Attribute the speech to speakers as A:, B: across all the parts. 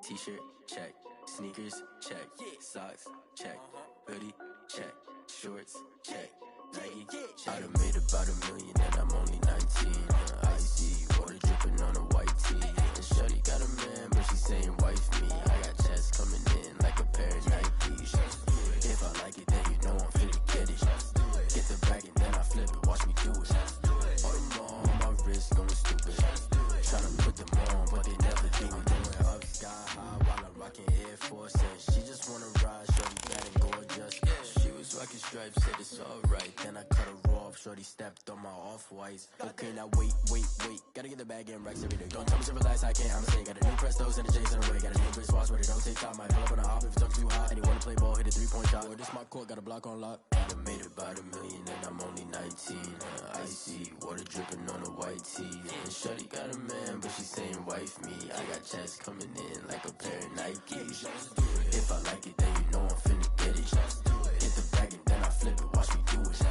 A: T-shirt, check. Sneakers, check. Socks, check. Hoodie, check. Shorts, check. Nike, check. I done made about $1 million and I'm only 19. Icy, water dripping on a white tee. And shorty got a man, but she saying wife me. I got checks coming in like a pair of Nikes. If I like it, then you know I'm finna get it. Get the bag and then I flip it, watch me do it. All them on my wrist going stupid. Tryna put them on, but they never do it. Going up sky high while I'm rocking Air Force. And she just wanna ride, shorty bad and gorgeous. She was rocking stripes, said it's alright. Then I cut her off, shorty stepped on my off-whites. Okay, now wait. Gotta get the bag and racks every day. Don't tell me to relax, I can't, I'm saying. Got a new Prestos and a J's in the way. Got a new Chris Watch, but it don't take time. Might pull up on a hop if it talks too hot. And you wanna play ball, hit a 3-point shot. Or this my court, got a block on lock. I done made about $1 million and I'm only 19. Icy, water dripping on a white tee. And shorty got a man, but she saying wife me. I got checks coming in like a pair of Nikes. If I like it, then you know I'm finna get it. Hit the bag and then I flip it, watch me do it.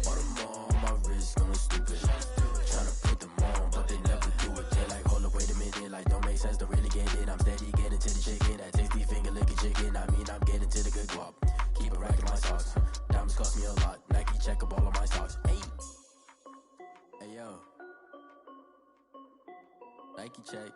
A: All them on my wrist going stupid. Tryna put them on, but they never do it. They like, hold up, wait a minute, like don't make sense, don't really get it. I'm steady getting to the chicken, that tasty finger licking chicken. I mean, I'm getting to the good guap. Keep a rack in my socks. Diamonds cost me a lot. Nike check up all of my socks. Hey yo, Nike check.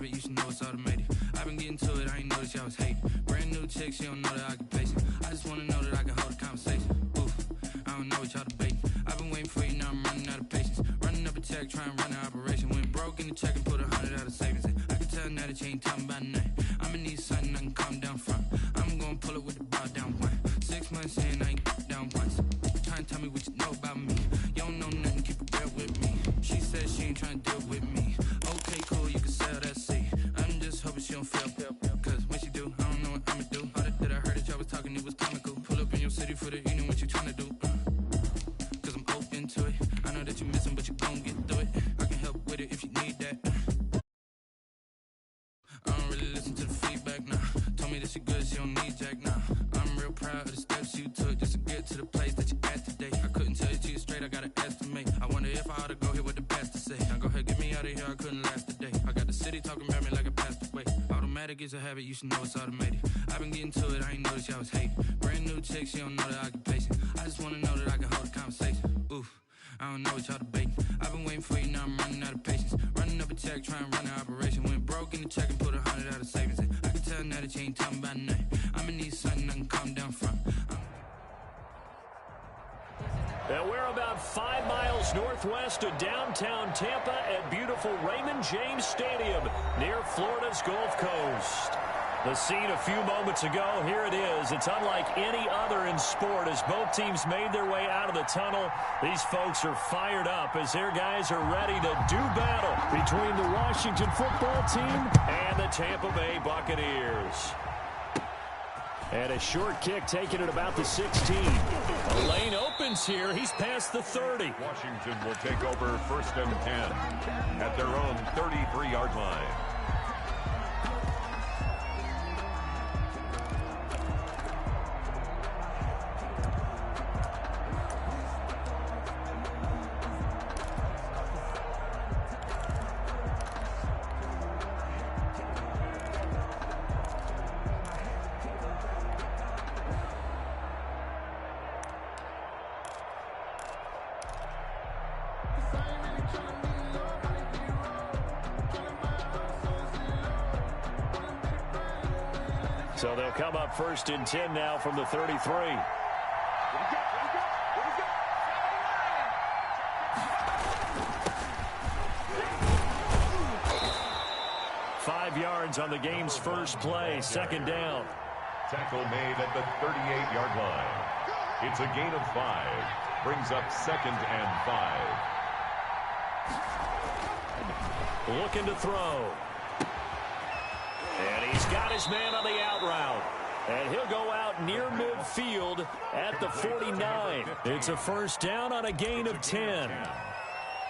B: You should know it's automated. I've been getting to it, I ain't noticed y'all was hating. Brand new chick, she don't know that I can pace it. I just wanna know that I can hold a conversation. Oof, I don't know what y'all debating. I've been waiting for you, now I'm running out of patience. Running up a check, trying to run an operation. Went broke in the check and put 100 out of savings in. I can tell now that you ain't talking about nothing. I'ma need something I can calm down from. I'm gonna pull it with the bow down one. 6 months in, I ain't down once. Trying to tell me what you know about me. You don't know nothing, keep it real with me. She said she ain't trying to deal with me. Okay, cool, you can sell that seat. I'm just hoping she don't fail. Cause when she do, I don't know what I'ma do. All that I heard that y'all was talking, it was comical. Pull up in your city for the evening, what you trying to do? Cause I'm open to it. I know that you missing, but you gon' get through it. I can help with it if you need that. I don't really listen to the feedback now. Told me that she good, she don't need Jack now. I'm real proud of the steps you took just to get to the place that you at. automatic, it's a habit, you should know it's automated. I've been getting to it, I ain't noticed y'all was hating. Brand new chick, she don't know the occupation. I just wanna know that I can hold a conversation. Oof, I don't know what y'all debating. I've been waiting for you, now I'm running out of patience. Running up a check, trying to run an operation. Went broke in the check and put 100 out of savings in. I can tell now that you ain't talking about nothing. I'ma need something I can calm down from.
C: And we're about 5 miles northwest of downtown Tampa at beautiful Raymond James Stadium near Florida's Gulf Coast. The scene a few moments ago, here it is. It's unlike any other in sport as both teams made their way out of the tunnel. These folks are fired up as their guys are ready to do battle between the Washington football team and the Tampa Bay Buccaneers. And a short kick taken at about the 16. A lane opens here. He's past the 30.
D: Washington will take over 1st and 10 at their own 33-yard line.
C: So they'll come up 1st and 10 now from the 33. 5 yards on the game's first play, 2nd down.
D: Tackle made at the 38-yard line. It's a gain of 5. Brings up 2nd and 5.
C: Looking to throw. And he's got his man on the out route. And he'll go out near midfield at the 49. It's a 1st down on a gain of 10.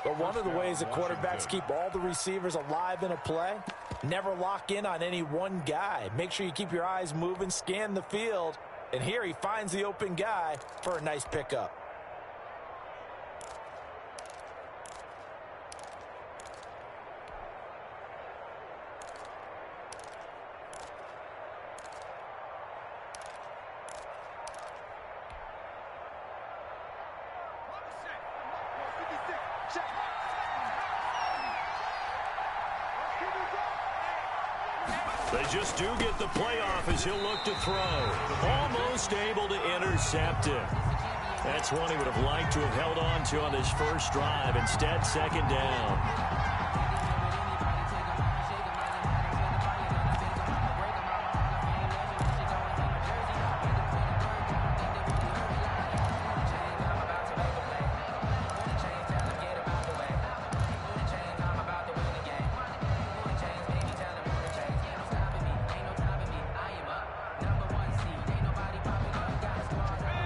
E: But one of the ways that quarterbacks keep all the receivers alive in a play, never lock in on any one guy. Make sure you keep your eyes moving, scan the field. And here he finds the open guy for a nice pickup.
C: They just do get the playoff as he'll look to throw. Almost able to intercept it. That's one he would have liked to have held on to on his first drive. Instead, 2nd down.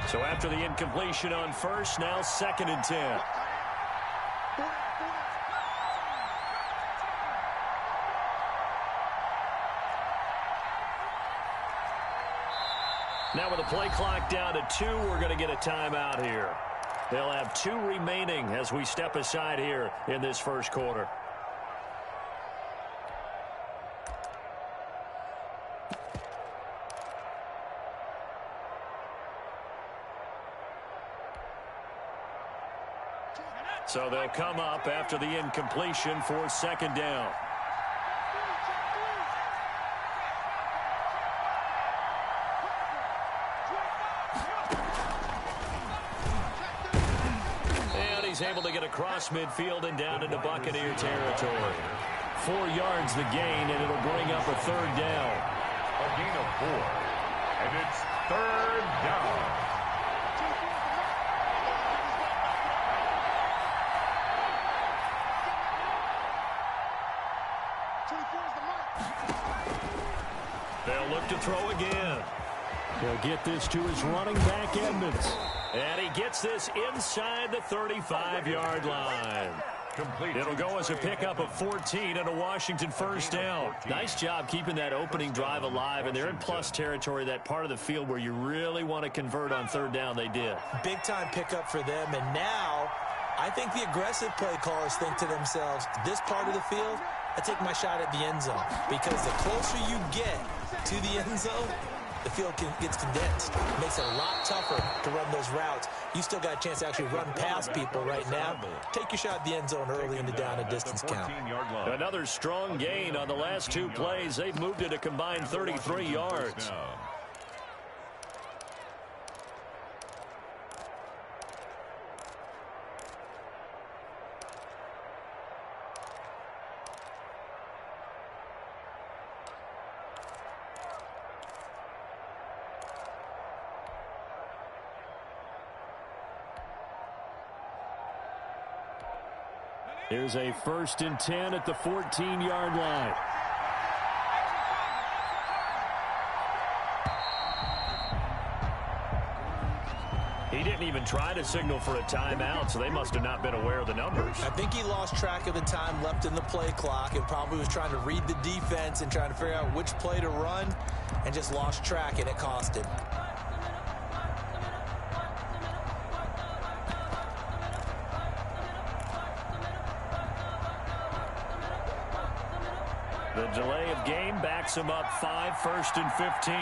C: So after the incompletion on 1st, now 2nd and 10. Now with the play clock down to 2, we're going to get a timeout here. They'll have 2 remaining as we step aside here in this first quarter. So they'll come up after the incompletion for 2nd down. And he's able to get across midfield and down into Buccaneer territory. 4 yards the gain, and it'll bring up a 3rd down.
D: A gain of 4. And it's 3rd down.
C: They'll look to throw again. He'll get this to his running back, Edmonds. And he gets this inside the 35-yard line. It'll go as a pickup of 14 and a Washington 1st down. Nice job keeping that opening drive alive, and they're in plus territory, that part of the field where you really want to convert on 3rd down. They did.
E: Big-time pickup for them, and now I think the aggressive play callers think to themselves, this part of the field, I take my shot at the end zone, because the closer you get to the end zone, the field gets condensed. It makes it a lot tougher to run those routes. You still got a chance to actually run past people right now. Take your shot at the end zone early in the down and distance count.
C: Another strong gain on the last 2 plays. They've moved it a combined 33 yards. Here's a 1st and 10 at the 14-yard line. He didn't even try to signal for a timeout, so they must have not been aware of the numbers.
E: I think he lost track of the time left in the play clock and probably was trying to read the defense and trying to figure out which play to run and just lost track, and it cost him.
C: The delay of game backs him up 5, 1st and 15.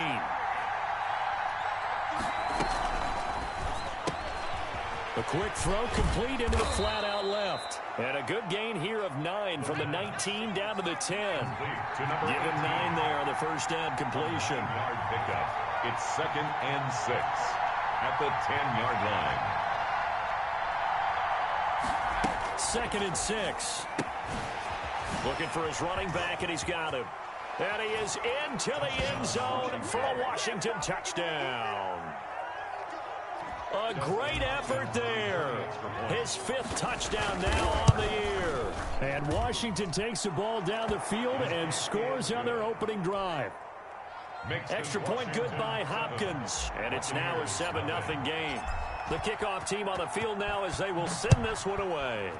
C: A quick throw complete into the flat out left. And a good gain here of 9 from the 19 down to the 10. Give him 9 there on the first down completion.
D: It's 2nd and 6 at the 10-yard line.
C: 2nd and 6. Looking for his running back, and he's got him. And he is into the end zone for a Washington touchdown. A great effort there. His 5th touchdown now on the year. And Washington takes the ball down the field and scores on their opening drive. Extra point good by Hopkins. And it's now a 7-0 game. The kickoff team on the field now as they will send this one away.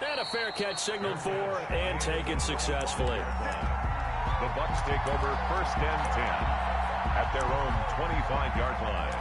C: And a fair catch signaled for and taken successfully.
D: The Bucs take over 1st and 10 at their own 25-yard line.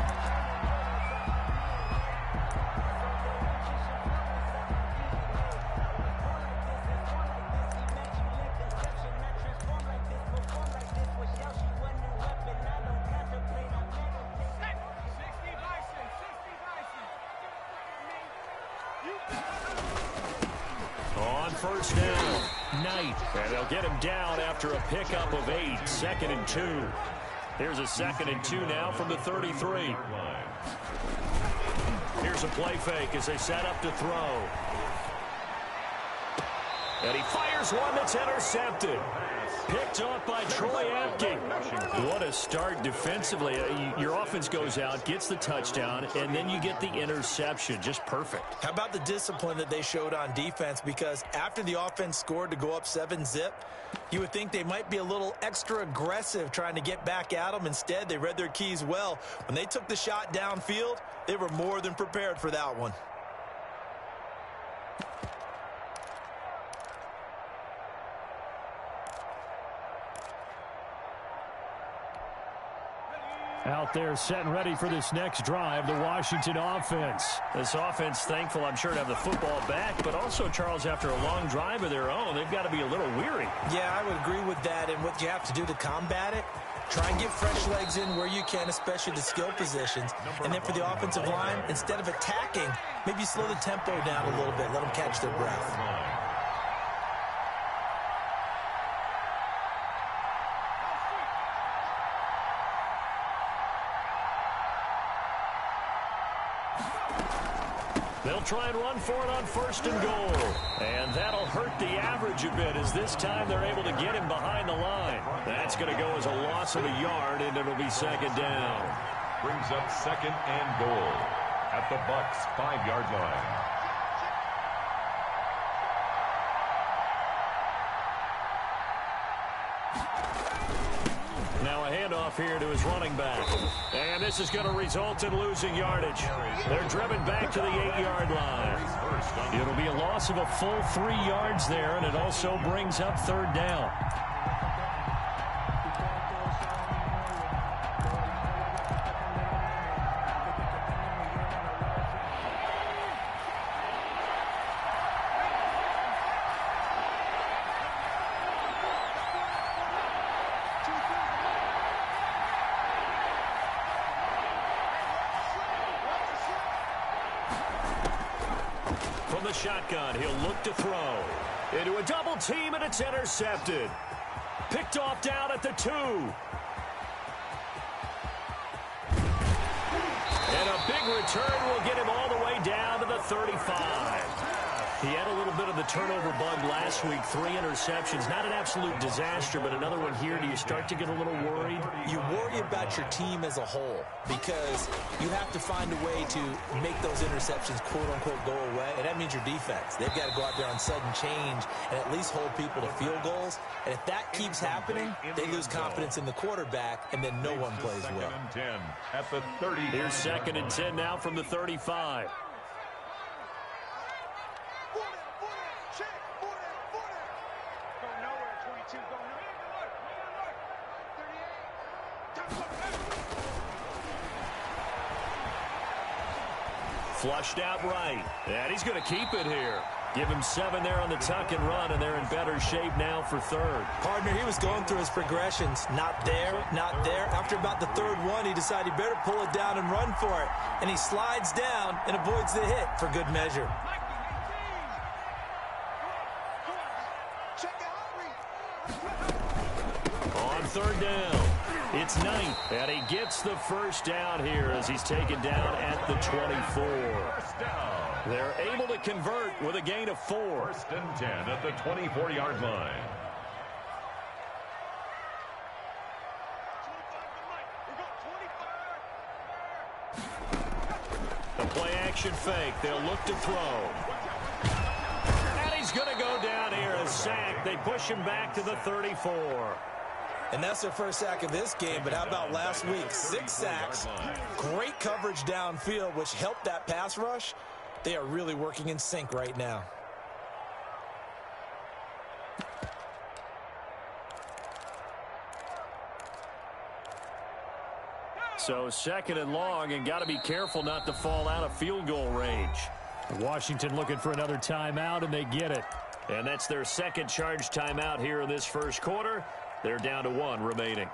C: On 1st down, Knight. And they'll get him down after a pickup of 8, 2nd and 2. Here's a 2nd and 2 now from the 33. Here's a play fake as they set up to throw. And he fires one that's intercepted. Picked off by Troy Apke. What a start defensively. Your offense goes out, gets the touchdown, and then you get the interception. Just perfect.
E: How about the discipline that they showed on defense? Because after the offense scored to go up 7-zip, you would think they might be a little extra aggressive trying to get back at them. Instead, they read their keys well. When they took the shot downfield, they were more than prepared for that one.
C: Out there set and ready for this next drive, the Washington offense. This offense thankful, I'm sure, to have the football back, but also, Charles, after a long drive of their own, they've got to be a little weary.
E: Yeah, I would agree with that, and what you have to do to combat it, try and get fresh legs in where you can, especially the skill positions. And then for the offensive line, instead of attacking, maybe slow the tempo down a little bit, let them catch their breath.
C: They'll try and run for it on 1st and goal. And that'll hurt the average a bit as this time they're able to get him behind the line. That's going to go as a loss of a yard, and it'll be 2nd down.
D: Brings up 2nd and goal at the Bucs' 5-yard line.
C: Now a handoff here to his running back. And this is going to result in losing yardage. They're driven back to the 8-yard line. It'll be a loss of a full 3 yards there, and it also brings up 3rd down. From the shotgun, he'll look to throw. Into a double team, and it's intercepted. Picked off down at the 2. And a big return will get him all the way down to the 35. He had a little bit of the turnover bug last week, 3 interceptions. Not an absolute disaster, but another one here. Do you start to get a little worried?
E: You worry about your team as a whole because you have to find a way to make those interceptions, quote-unquote, go away, and that means your defense. They've got to go out there on sudden change and at least hold people to field goals. And if that keeps happening, they lose confidence in the quarterback, and then no one plays well.
D: Second and 10 at the 30.
C: Here's 2nd and 10 now from the 35. Flushed out right. And he's going to keep it here. Give him 7 there on the tuck and run, and they're in better shape now for 3rd.
E: Partner, he was going through his progressions. Not there, not there. After about the 3rd one, he decided he better pull it down and run for it. And he slides down and avoids the hit for good measure.
C: On 3rd down. It's Knight, and he gets the first down here as he's taken down at the 24. They're able to convert with a gain of 4.
D: 1st and 10 at the 24-yard line.
C: The play-action fake. They'll look to throw. And he's going to go down here. A sack. They push him back to the 34.
E: And that's their first sack of this game, but how about last week? 6 sacks, great coverage downfield, which helped that pass rush. They are really working in sync right now.
C: So 2nd and long, and got to be careful not to fall out of field goal range. Washington looking for another timeout, and they get it. And that's their 2nd charge timeout here in this first quarter. They're down to 1 remaining.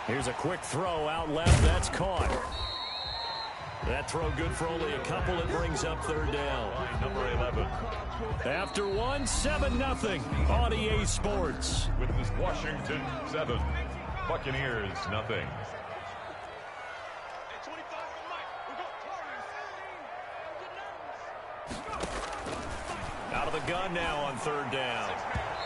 C: Here's a quick throw out left. That's caught. That throw good for only a couple. It brings up 3rd down.
D: Number 11.
C: After 1, 7-0 on EA Sports.
D: With this Washington 7. Buccaneers nothing.
C: Out of the gun now on 3rd down.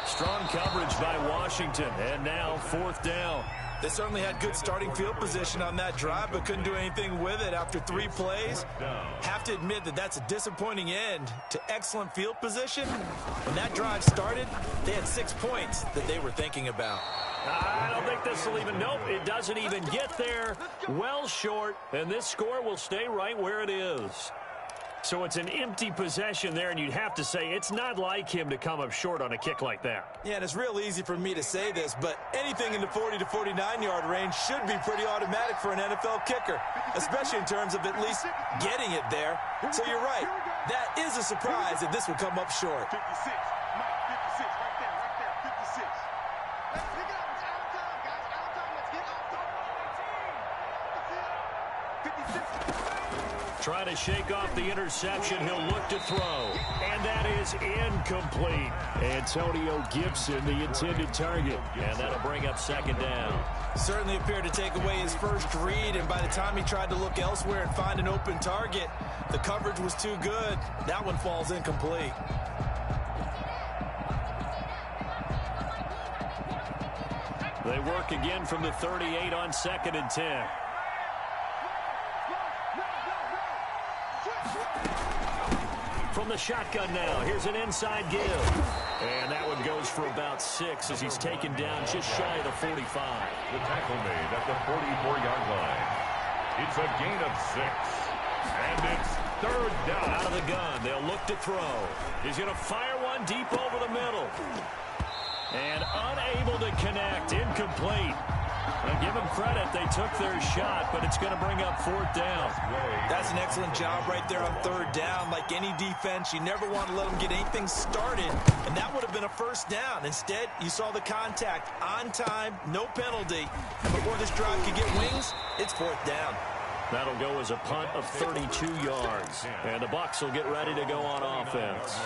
C: Strong coverage by Washington. And now 4th down.
E: They certainly had good starting field position on that drive, but couldn't do anything with it after 3 plays. Have to admit that that's a disappointing end to excellent field position. When that drive started, they had 6 points that they were thinking about.
C: I don't think this will even, nope, it doesn't even get there. Well short, and this score will stay right where it is. So it's an empty possession there, and you'd have to say it's not like him to come up short on a kick like that.
E: Yeah, and it's real easy for me to say this, but anything in the 40 to 49-yard range should be pretty automatic for an NFL kicker, especially in terms of at least getting it there. So you're right. That is a surprise that this would come up short.
F: 56. Mike, 56. Right there. 56. Let's pick it up. It's out of time, guys. Out of time. Let's get out of time. 56.
C: Trying to shake off the interception. He'll look to throw. And that is incomplete. Antonio Gibson, the intended target. And that'll bring up 2nd down.
E: Certainly appeared to take away his first read, and by the time he tried to look elsewhere and find an open target, the coverage was too good. That one falls incomplete.
C: They work again from the 38 on 2nd and 10. From the shotgun now, here's an inside give. And that one goes for about 6 as he's taken down just shy of the 45.
D: The tackle made at the 44-yard line. It's a gain of 6. And it's 3rd down.
C: Out of the gun, they'll look to throw. He's going to fire one deep over the middle. And unable to connect, incomplete. Give them credit. They took their shot, but it's going to bring up fourth down.
E: That's an excellent job right there on third down. Like any defense, you never want to let them get anything started, and that would have been a first down. Instead, you saw the contact on time, no penalty, and before this drive could get wings, it's fourth down.
C: That'll go as a punt of 32 yards, and the Bucs will get ready to go on offense.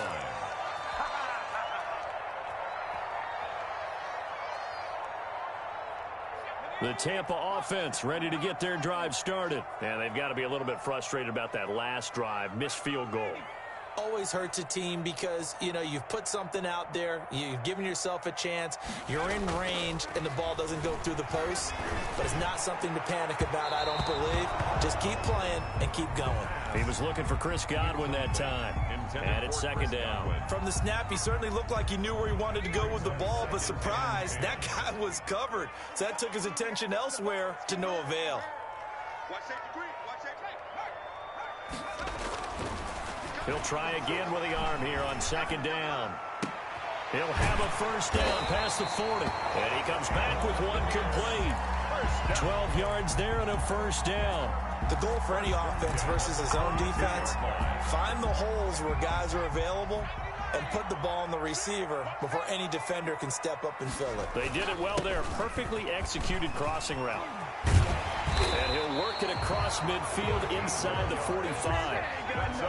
C: The Tampa offense ready to get their drive started. And they've got to be a little bit frustrated about that last drive, missed field goal.
E: Always hurts a team because, you know, you've put something out there, you've given yourself a chance, you're in range, and the ball doesn't go through the post. But it's not something to panic about, I don't believe. Just keep playing and keep going.
C: He was looking for Chris Godwin that time. And it's second down.
E: From the snap, he certainly looked like he knew where he wanted to go with the ball, but surprise, that guy was covered. So that took his attention elsewhere to no avail.
C: He'll try again with the arm here on second down. He'll have a first down past the 40. And he comes back with one complete. 12 yards there and a first down.
E: The goal for any offense versus his own defense, find the holes where guys are available and put the ball on the receiver before any defender can step up and fill it.
C: They did it well there. Perfectly executed crossing route. And he'll work it across midfield inside the 45.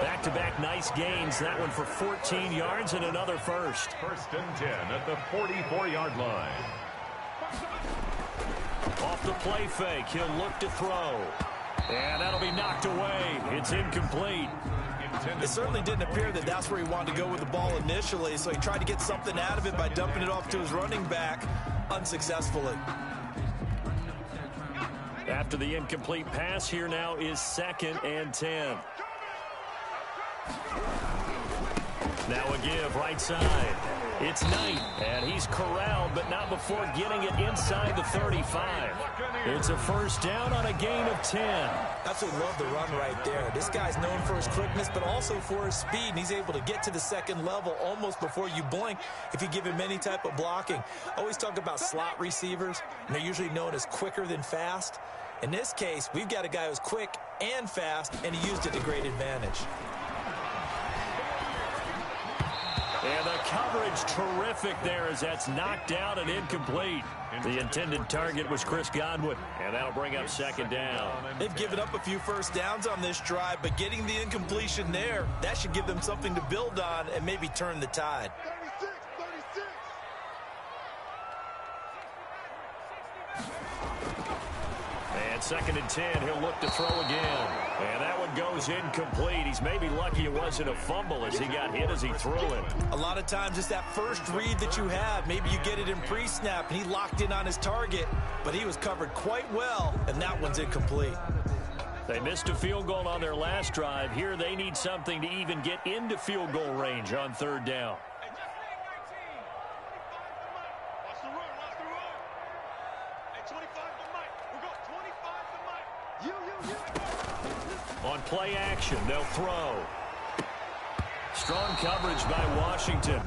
C: Back-to-back nice gains. That one for 14 yards and another first.
D: First and 10 at the 44-yard line.
C: Off the play fake. He'll look to throw. And that'll be knocked away. It's incomplete.
E: It certainly didn't appear that that's where he wanted to go with the ball initially, so he tried to get something out of it by dumping it off to his running back unsuccessfully.
C: After the incomplete pass, here now is second and 10. Now a give right side. It's Knight, and he's corralled, but not before getting it inside the 35. It's a first down on a gain of 10.
E: Absolutely love the run right there. This guy's known for his quickness, but also for his speed, and he's able to get to the second level almost before you blink if you give him any type of blocking. Always talk about slot receivers, and they're usually known as quicker than fast. In this case, we've got a guy who's quick and fast, and he used it to great advantage.
C: And the coverage terrific there as that's knocked down and incomplete. The intended target was Chris Godwin, and that'll bring up second down.
E: They've given up a few first downs on this drive, but getting the incompletion there, that should give them something to build on and maybe turn the tide.
F: 36.
C: And second and 10, he'll look to throw again. And that one goes incomplete. He's maybe lucky it wasn't a fumble as he got hit as he threw it.
E: A lot of times it's that first read that you have. Maybe you get it in pre-snap, and he locked in on his target, but he was covered quite well, and that one's incomplete.
C: They missed a field goal on their last drive. Here they need something to even get into field goal range on third down. On play action, they'll throw. Strong coverage by Washington.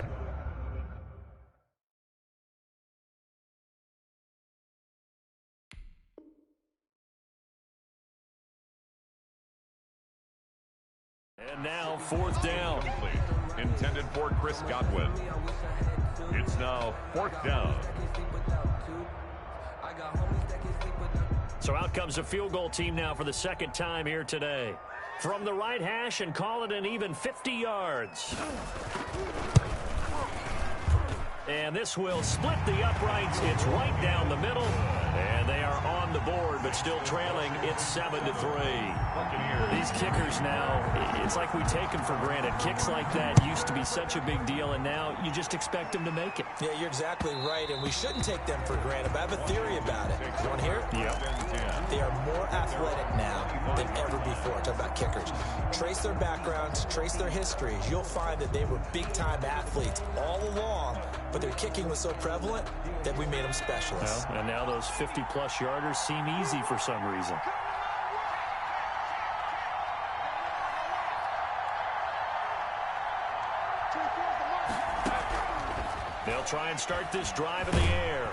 C: And now fourth down.
D: Intended for Chris Godwin. It's now fourth down.
C: So out comes a field goal team now for the second time here today. From the right hash and call it an even 50 yards. And this will split the uprights. It's right down the middle. And they are on the board, but still trailing. It's 7-3. These kickers now, it's like we take them for granted. Kicks like that used to be such a big deal, and now you just expect them to make it.
E: Yeah, you're exactly right, and we shouldn't take them for granted. But I have a theory about it. You want to hear it?
C: Yeah.
E: They are more athletic now than ever before. Talk about kickers. Trace their backgrounds, trace their histories. You'll find that they were big-time athletes all along, but their kicking was so prevalent that we made them specialists.
C: Well, and now those 50-plus yarders seem easy for some reason. They'll try and start this drive in the air.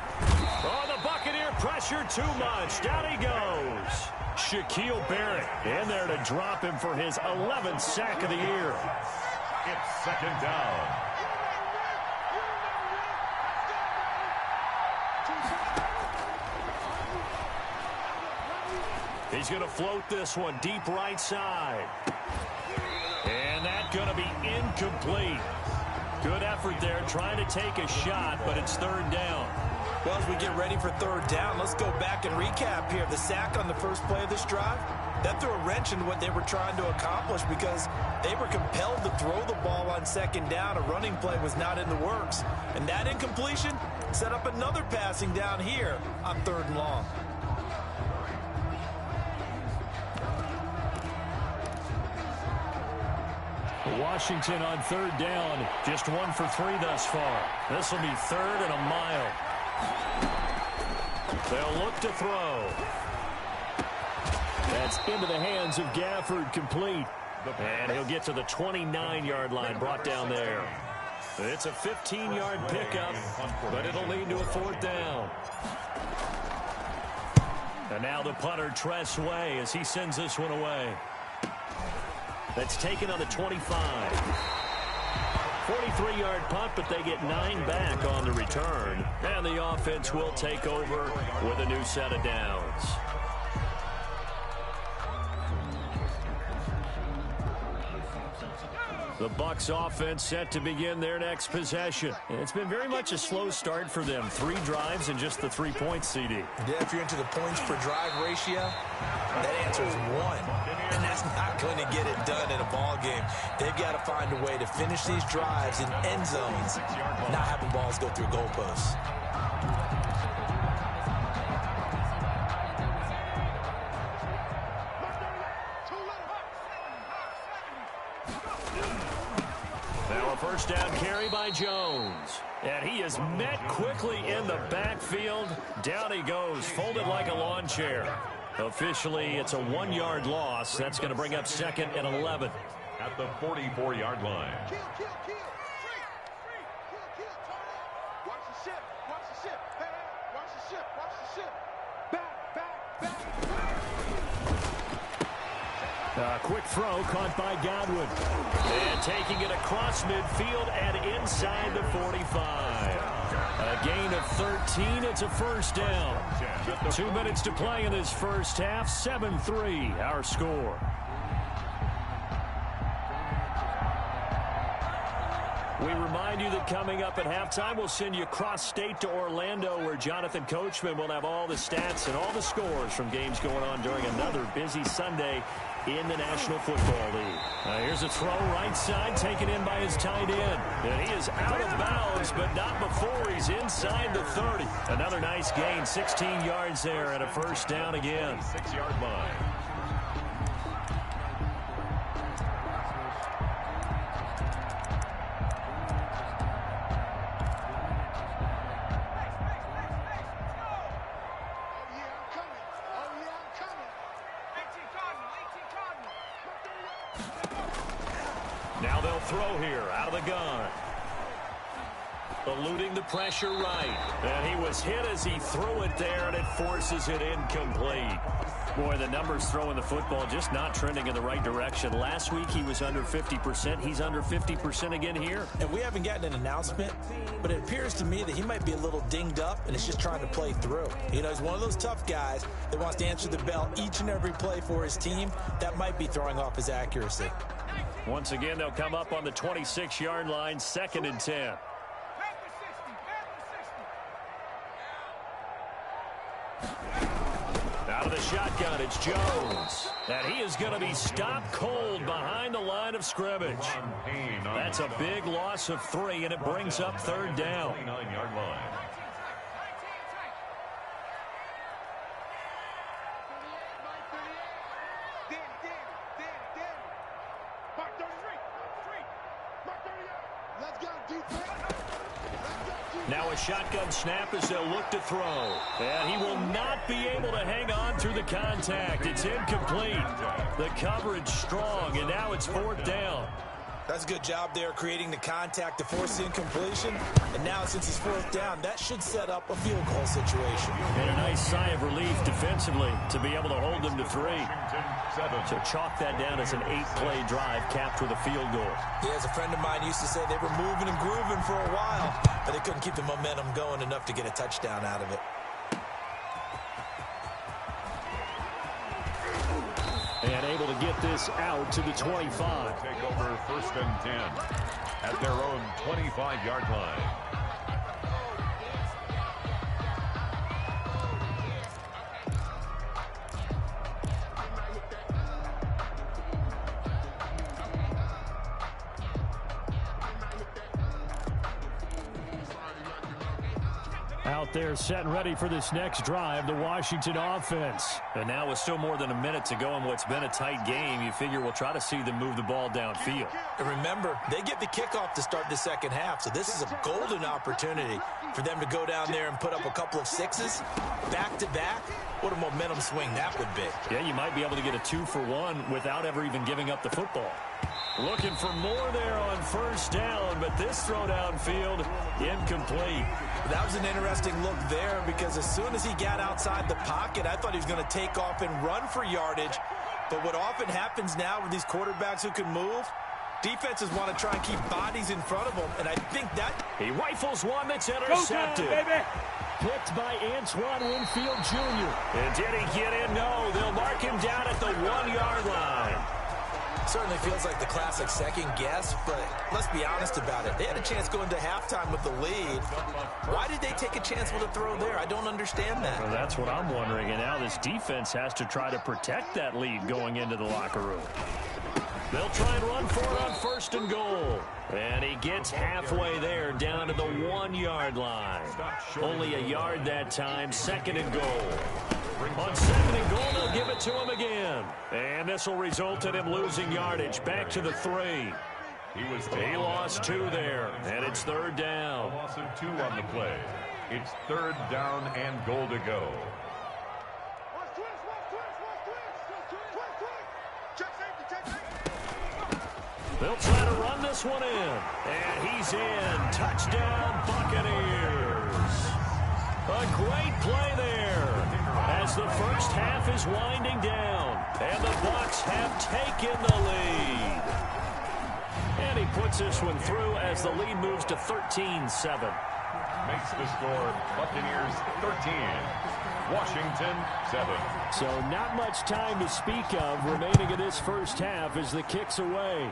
C: Oh, the Buccaneer pressure too much. Down he goes. Shaquille Barrett in there to drop him for his 11th sack of the year.
D: It's second down.
C: He's going to float this one deep right side. And that's going to be incomplete. Good effort there trying to take a shot, but it's third down.
E: Well, as we get ready for third down, let's go back and recap here. The sack on the first play of this drive, that threw a wrench into what they were trying to accomplish because they were compelled to throw the ball on second down. A running play was not in the works. And that incompletion set up another passing down here on third and long.
C: Washington on third down, just 1 for 3 thus far. This will be third and a mile. They'll look to throw. That's into the hands of Gafford, complete. And he'll get to the 29-yard line, brought down there. It's a 15-yard pickup, but it'll lead to a fourth down. And now the punter, Tress Way, as he sends this one away. That's taken on the 25. 43-yard punt, but they get 9 back on the return. And the offense will take over with a new set of downs. The Bucs offense set to begin their next possession. It's been very much a slow start for them. 3 drives and just the 3 points, CD.
E: Yeah, if you're into the points per drive ratio, that answer is 1. And that's not going to get it done in a ball game. They've got to find a way to finish these drives in end zones, not having balls go through goalposts.
C: Now a first down carry by Jones. And he is met quickly in the backfield. Down he goes, folded like a lawn chair. Officially, it's a 1-yard loss. That's going to bring up second and 11.
D: At the 44-yard line.
F: Kill. Kill. Watch the ship. Hey, watch the ship. Back.
C: A quick throw caught by Godwin. And taking it across midfield and inside the 45. A gain of 13. It's a first down. 2 minutes to play in this first half. 7-3 our score. We remind you that coming up at halftime, we'll send you cross-state to Orlando, where Jonathan Coachman will have all the stats and all the scores from games going on during another busy Sunday in the National Football League. Here's a throw right side, taken in by his tight end. And he is out of bounds, but not before he's inside the 30. Another nice gain, 16 yards there, and a first down again.
D: 6-yard line.
C: Now they'll throw here out of the gun. Eluding the pressure right. And he was hit as he threw it there, and it forces it incomplete. Boy, the numbers throwing the football just not trending in the right direction. Last week he was under 50%. He's under 50% again here.
E: And we haven't gotten an announcement, but it appears to me that he might be a little dinged up and is just trying to play through. You know, he's one of those tough guys that wants to answer the bell each and every play for his team. That might be throwing off his accuracy.
C: Once again, they'll come up on the 26-yard line, 2nd and 10. Out of the shotgun, it's Jones. And he is going to be stopped cold behind the line of scrimmage. That's a big loss of 3, and it brings up third down.
D: 29-yard line.
C: Now a shotgun snap as they'll look to throw. And he will not be able to hang on through the contact. It's incomplete. The coverage strong, and now it's fourth down.
E: That's a good job there creating the contact to force the incompletion. And now since it's fourth down, that should set up a field goal situation.
C: And a nice sigh of relief defensively to be able to hold them to 3. So chalk that down as an 8-play drive capped with a field goal.
E: Yeah, as a friend of mine used to say, they were moving and grooving for a while, but they couldn't keep the momentum going enough to get a touchdown out of it.
C: And able to get this out to the 25.
D: Take over 1st and 10 at their own 25-yard line.
C: Out there set and ready for this next drive, the Washington offense. And now with still more than a minute to go in what's been a tight game, you figure we'll try to see them move the ball downfield.
E: And remember, they get the kickoff to start the second half, so this is a golden opportunity for them to go down there and put up a couple of sixes back-to-back. What a momentum swing that would be.
C: Yeah, you might be able to get a 2-for-1 without ever even giving up the football. Looking for more there on 1st down, but this throw downfield incomplete.
E: That was an interesting look there because as soon as he got outside the pocket, I thought he was going to take off and run for yardage. But what often happens now with these quarterbacks who can move, defenses want to try and keep bodies in front of them, and I think that...
C: He rifles one that's intercepted.
G: Go down, baby.
C: Picked by Antoine Winfield Jr. And did he get in? No, they'll mark him down at the 1-yard line.
E: Certainly feels like the classic second guess, but let's be honest about it. They had a chance going to halftime with the lead. Why did they take a chance with a throw there? I don't understand that.
C: Well, that's what I'm wondering, and now this defense has to try to protect that lead going into the locker room. They'll try and run for it on 1st and goal. And he gets halfway there down to the 1-yard line. Only a yard that time, 2nd and goal. On 2nd and goal, they'll give it to him again. And this will result in him losing yardage back to the 3. He lost 2 there, and it's 3rd down.
D: A loss of 2 on the play. It's 3rd down and goal to go.
C: They'll try to run this one in. And he's in. Touchdown, Buccaneers. A great play there as the first half is winding down. And the Bucs have taken the lead. And he puts this one through as the lead moves to 13-7.
D: Makes the score Buccaneers 13. Washington 7.
C: So not much time to speak of remaining in this first half as the kick's away.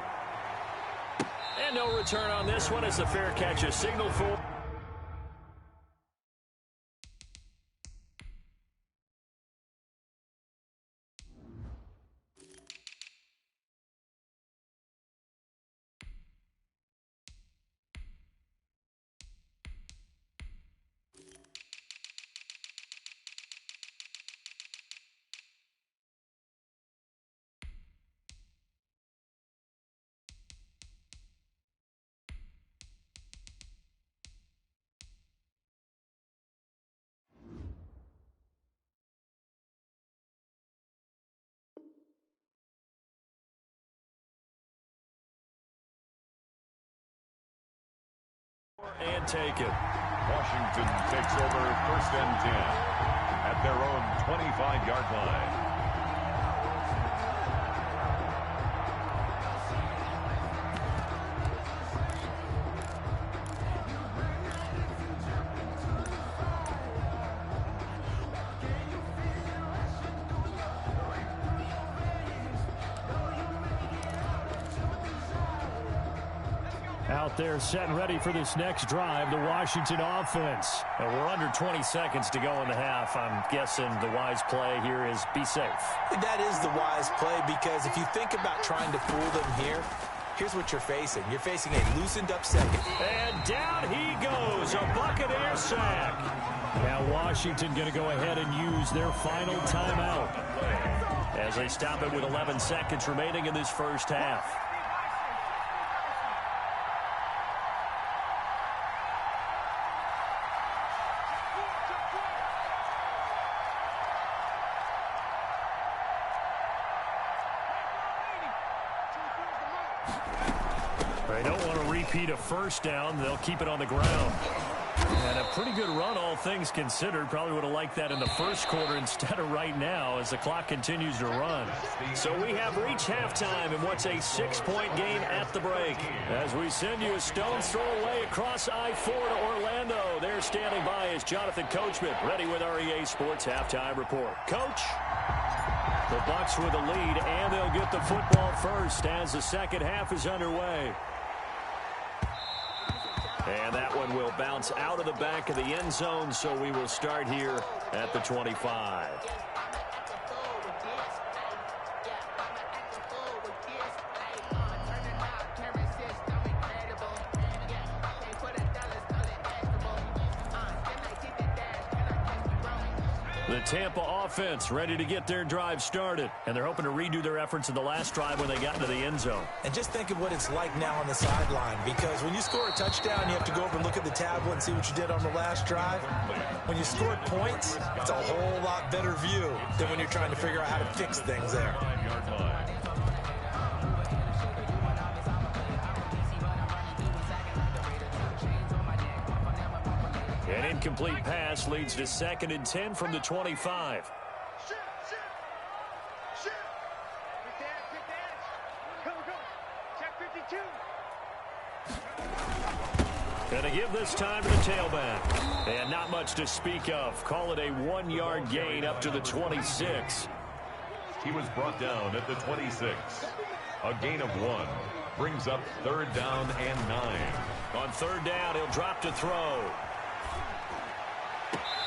C: And no return on this one as the fair catch is signaled for. And take it.
D: Washington takes over 1st and 10 at their own 25-yard line.
C: Out there set and ready for this next drive, the Washington offense. And we're under 20 seconds to go in the half. I'm guessing the wise play here is be safe.
E: That is the wise play because if you think about trying to fool them here, here's what you're facing. You're facing a loosened up second.
C: And down he goes, a Buccaneer sack. Now Washington going to go ahead and use their final timeout as they stop it with 11 seconds remaining in this first half. They don't want to repeat a first down. They'll keep it on the ground. And a pretty good run, all things considered. Probably would have liked that in the first quarter instead of right now as the clock continues to run. So we have reached halftime in what's a 6-point game at the break. As we send you a stone's throw away across I-4 to Orlando. There standing by is Jonathan Coachman, ready with our EA Sports Halftime Report. Coach? The Bucs with the lead, and they'll get the football first as the second half is underway. And that one will bounce out of the back of the end zone, so we will start here at the 25. The Tampa offense ready to get their drive started, and they're hoping to redo their efforts in the last drive when they got into the end zone.
E: And just think of what it's like now on the sideline, because when you score a touchdown, you have to go over and look at the tablet and see what you did on the last drive. When you scored points, it's a whole lot better view than when you're trying to figure out how to fix things there.
C: An incomplete pass leads to 2nd and 10 from the 25.
F: Shoot! Good catch. Go. Check 52.
C: Going to give this time to the tailback. And not much to speak of. Call it a 1-yard gain up to the 26.
D: He was brought down at the 26. A gain of 1 brings up 3rd down and 9.
C: On 3rd down, he'll drop to throw.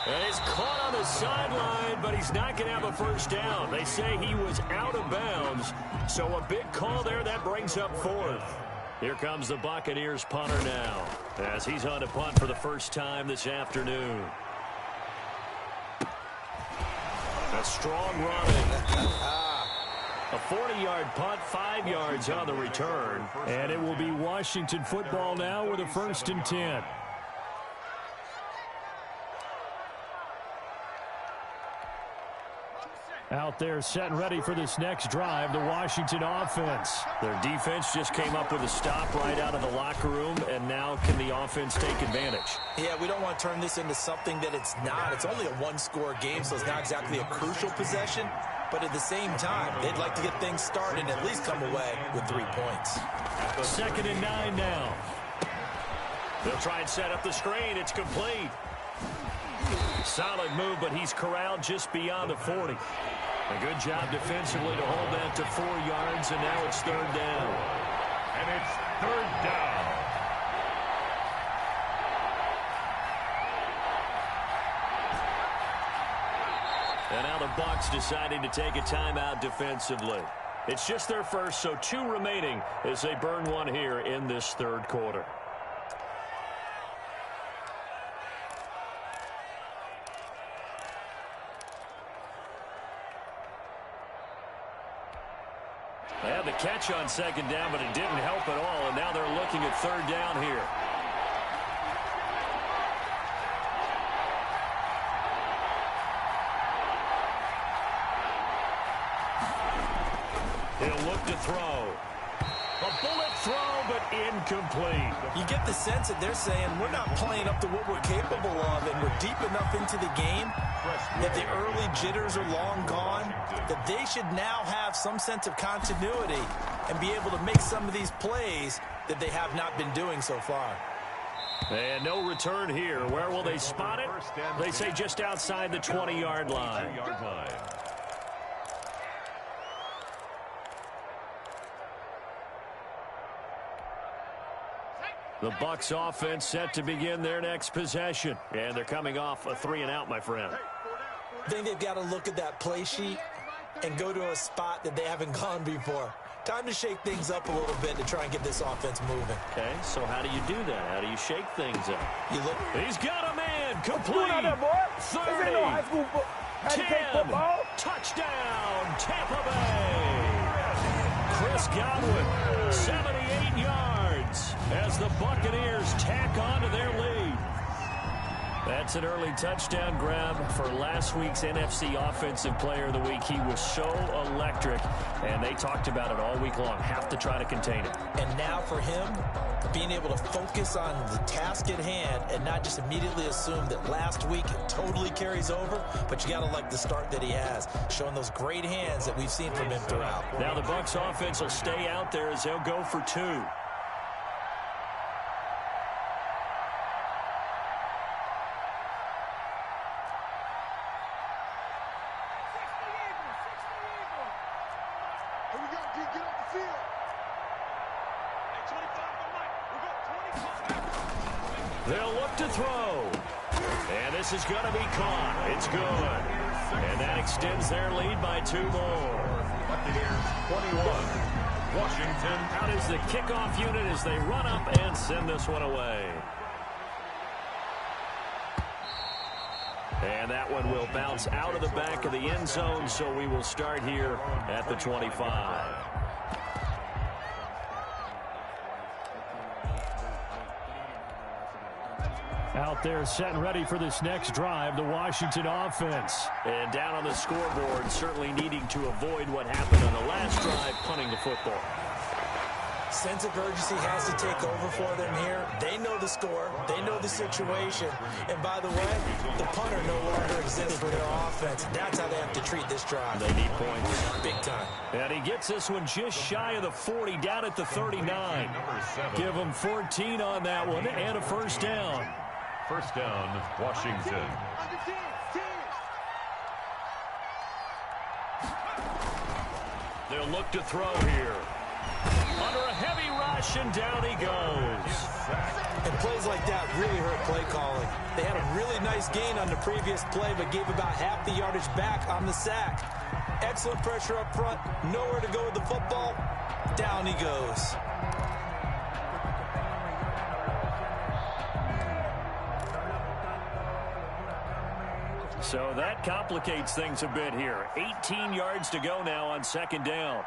C: And he's caught on the sideline, but he's not going to have a first down. They say he was out of bounds, so a big call there. That brings up 4th. Here comes the Buccaneers punter now, as he's on to punt for the first time this afternoon. A strong running. A 40-yard punt, 5 yards on the return. And it will be Washington football now with a 1st and 10. Out there set and ready for this next drive, the Washington offense. Their defense just came up with a stop right out of the locker room, and now can the offense take advantage?
E: Yeah, we don't want to turn this into something that it's not. It's only a 1-score game, so it's not exactly a crucial possession. But at the same time, they'd like to get things started and at least come away with 3 points.
C: 2nd and 9 now. They'll try and set up the screen. It's complete. Solid move, but he's corralled just beyond the 40. A good job defensively to hold that to 4 yards, and now it's 3rd down.
D: And it's 3rd down.
C: And now the Bucs deciding to take a timeout defensively. It's just their first, so 2 remaining as they burn 1 here in this 3rd quarter. They had the catch on 2nd down, but it didn't help at all, and now they're looking at 3rd down here. He'll look to throw. A bullet throw, but incomplete.
E: You get the sense that they're saying we're not playing up to what we're capable of, and we're deep enough into the game that the early jitters are long gone, that they should now have some sense of continuity and be able to make some of these plays that they have not been doing so far.
C: And no return here. Where will they spot it? They say just outside the 20-yard line. The Bucs offense set to begin their next possession. And thee coming off a 3-and-out, my friend.
E: I think they've got to look at that play sheet and go to a spot that they haven't gone before. Time to shake things up a little bit to try and get this offense moving.
C: Okay, so how do you do that? How do you shake things up?
E: You look.
C: He's got a man. Complete. 30. 10. Touchdown, Tampa Bay. Chris Godwin, 78 yards as the Buccaneers tack on to their lead. That's an early touchdown grab for last week's NFC Offensive Player of the Week. He was so electric, and they talked about it all week long. Have to try to contain it.
E: And now for him, being able to focus on the task at hand and not just immediately assume that last week totally carries over, but you got to like the start that he has, showing those great hands that we've seen from him throughout.
C: Now the Bucs offense will stay out there as they'll go for 2. They'll look to throw. And this is going to be caught. It's good. And that extends their lead by 2 more.
D: Buccaneers 21, Washington.
C: Out is the kickoff unit as they run up and send this one away. And that one will bounce out of the back of the end zone, so we will start here at the 25. Out there set and ready for this next drive, the Washington offense. And down on the scoreboard, certainly needing to avoid what happened on the last drive, punting the football.
E: Sense of urgency has to take over for them here. They know the score. They know the situation. And by the way, the punter no longer exists for their offense. That's how they have to treat this drive.
C: They need points.
E: Big time.
C: And he gets this one just shy of the 40, down at the 39. Give him 14 on that one and a first down.
D: First down, Washington.
C: They'll look to throw here. Under a heavy rush, and down he goes.
E: And plays like that really hurt play calling. They had a really nice gain on the previous play, but gave about half the yardage back on the sack. Excellent pressure up front. Nowhere to go with the football. Down he goes.
C: So that complicates things a bit here. 18 yards to go now on second down.